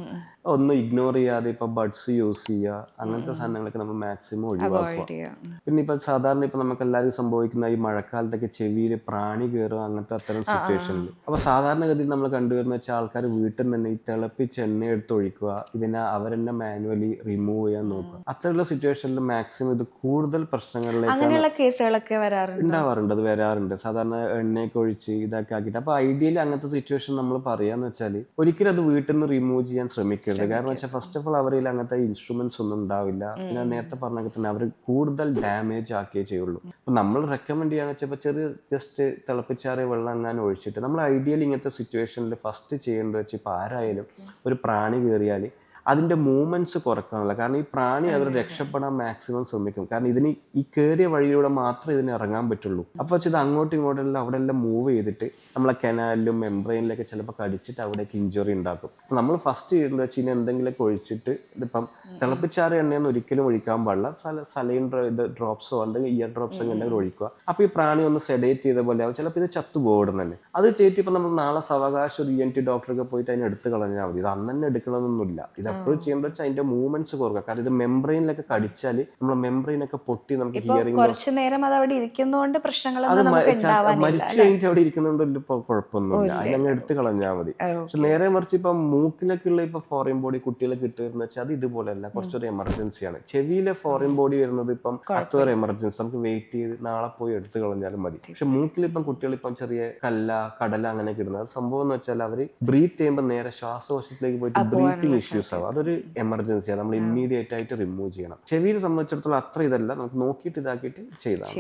ഒന്നും ഇഗ്നോർ ചെയ്യാതെ ഇപ്പം ബഡ്സ് യൂസ് ചെയ്യുക, അങ്ങനത്തെ സാധനങ്ങളൊക്കെ നമ്മൾ മാക്സിമം ഒഴിവാക്കുക. പിന്നെ ഇപ്പം സാധാരണ ഇപ്പം നമുക്ക് എല്ലാവരും സംഭവിക്കുന്ന ഈ മഴക്കാലത്തൊക്കെ ചെവിയിൽ പ്രാണി കയറുക, അങ്ങനത്തെ അത്തരം സിറ്റുവേഷനിൽ. അപ്പോൾ സാധാരണഗതിയിൽ നമ്മൾ കണ്ടുവരുന്ന വെച്ചാൽ ആൾക്കാർ വീട്ടിൽ നിന്ന് തന്നെ ഈ തിളപ്പിച്ച് എണ്ണ എടുത്ത് ഒഴിക്കുക, ഇതിനെ അവരെന്നെ മാനുവലി റിമൂവ് ചെയ്യാൻ നോക്കുക. അത്തരമുള്ള സിറ്റുവേഷനിൽ മാക്സിമം ഇത് കൂടുതൽ പ്രശ്നങ്ങളിലേക്ക് കേസുകളൊക്കെ ഉണ്ടാവാറുണ്ട്. അത് വരാറുണ്ട് സാധാരണ എണ്ണയൊക്കെ ഒഴിച്ച് ഇതൊക്കെ ആക്കിയിട്ട്. അപ്പൊ ഐഡിയലി അങ്ങനത്തെ സിറ്റുവേഷൻ നമ്മൾ പറയാന്ന് വെച്ചാൽ ഒരിക്കലും അത് വീട്ടിൽ നിന്ന് റിമൂവ് ചെയ്യാൻ ശ്രമിക്കരുത്. കാരണം വെച്ചാൽ ഫസ്റ്റ് ഓഫ് ഓൾ അവരിൽ അങ്ങനത്തെ ഇൻസ്ട്രുമെന്റ്സ് ഒന്നും ഉണ്ടാവില്ല. ഞാൻ നേരത്തെ പറഞ്ഞ തന്നെ അവർ കൂടുതൽ ഡാമേജ് ആക്കിയേ ചെയ്യുള്ളൂ. അപ്പൊ നമ്മൾ റെക്കമെൻഡ് ചെയ്യാന്ന് വെച്ചാൽ ചെറിയ ജസ്റ്റ് തിളപ്പിച്ചാറിയ വെള്ളം അങ്ങനെ ഒഴിച്ചിട്ട് നമ്മൾ ഐഡിയലി ഇങ്ങനത്തെ സിറ്റുവേഷനിൽ ഫസ്റ്റ് ചെയ്യേണ്ടത് വെച്ചാൽ ഇപ്പൊ ആരായാലും ഒരു പ്രാണി കയറിയാൽ അതിൻ്റെ മൂവ്മെൻറ്റ്സ് കുറക്കാനുള്ള, കാരണം ഈ പ്രാണി അവർ രക്ഷപ്പെടാൻ മാക്സിമം ശ്രമിക്കും. കാരണം ഇതിന് ഈ കയറിയ വഴിയിലൂടെ മാത്രമേ ഇതിന് ഇറങ്ങാൻ പറ്റുള്ളൂ. അപ്പോൾ ഇത് അങ്ങോട്ടും ഇങ്ങോട്ടെല്ലാം അവിടെ എല്ലാം മൂവ് ചെയ്തിട്ട് നമ്മളെ കനാലിലും മെംബ്രെയിനിലൊക്കെ ചിലപ്പോൾ കടിച്ചിട്ട് അവിടേക്ക് ഇഞ്ചുറി ഉണ്ടാക്കും. അപ്പോൾ നമ്മൾ ഫസ്റ്റ് ചെയ്യേണ്ടത് വെച്ച് കഴിഞ്ഞാൽ എന്തെങ്കിലുമൊക്കെ ഒഴിച്ചിട്ട്, ഇതിപ്പം തിളപ്പിച്ചാറിയ എണ്ണയൊന്നും ഒരിക്കലും ഒഴിക്കാൻ പാടില്ല, സലൈൻ ഡ്രോപ്സോ എന്തെങ്കിലും ഇയർ ഡ്രോപ്സോ എന്തെങ്കിലും ഒഴിക്കുക. അപ്പോൾ ഈ പ്രാണി ഒന്ന് സെഡേറ്റ് ചെയ്ത പോലെ ആവും, ചിലപ്പോൾ ഇത് ചത്തുപോകും തന്നെ. അത് ചെയ്തിട്ട് ഇപ്പം നമ്മൾ നാളെ സാവകാശം ഒരു ENT ഡോക്ടറൊക്കെ പോയിട്ട് അതിനെ എടുത്ത് കളഞ്ഞാൽ മതി. ഇത് അന്ന് തന്നെ എടുക്കണമെന്നൊന്നുമില്ല. ഇത് എപ്പോഴും ചെയ്യേണ്ടത് വെച്ചാൽ അതിന്റെ മൂവ്മെന്റ്സ് കുറക്കുക. കാരണം ഇത് മെംബ്രെയിനിലൊക്കെ കടിച്ചാൽ നമ്മളെ മെംബ്രെയിനൊക്കെ പൊട്ടി നമുക്ക് ഹിയറിംഗ് കുറച്ച് നേരം അത് അവിടെ ഇരിക്കുന്നതുകൊണ്ട് പ്രശ്നങ്ങളൊന്നും മരിച്ചു കഴിഞ്ഞിട്ട് അവിടെ ഇരിക്കുന്നുണ്ടല്ലോ, ഇപ്പൊ കുഴപ്പമൊന്നുമില്ല, അതിനങ്ങ് എടുത്ത് കളഞ്ഞാൽ മതി. പക്ഷെ നേരെ മറിച്ച് ഇപ്പൊ മൂക്കിലൊക്കെ ഉള്ള ഇപ്പൊ ഫോറിൻ ബോഡി കുട്ടികളൊക്കെ ഇട്ടുവരുന്ന വെച്ചാൽ അത് ഇതുപോലെയല്ല, കുറച്ചൊരു എമർജൻസിയാണ്. ചെവിയിലെ ഫോറിൻ ബോഡി വരുന്നത് ഇപ്പം അത്ര എമർജൻസി, നമുക്ക് വെയിറ്റ് ചെയ്ത് നാളെ പോയി എടുത്ത് കളഞ്ഞാലും മതി. പക്ഷെ മൂക്കിലിപ്പം കുട്ടികൾ ഇപ്പം ചെറിയ കടല അങ്ങനെയൊക്കെ ഇടുന്നത് സംഭവം എന്ന് വെച്ചാൽ അവര് ബ്രീത്ത് ചെയ്യുമ്പോൾ നേരെ ശ്വാസകോശത്തിലേക്ക് പോയിട്ട് ബ്രീത്തിങ് ഇഷ്യൂസ് ആവും. അതൊരു എമർജൻസിയാണ്, നമ്മൾ ഇമ്മീഡിയറ്റ് ആയിട്ട് റിമൂവ് ചെയ്യണം. ചെവിയെ സംബന്ധിച്ചിടത്തോളം അത്ര ഇതല്ല, നമുക്ക് നോക്കിയിട്ട് ഇതാക്കിയിട്ട് ചെയ്താൽ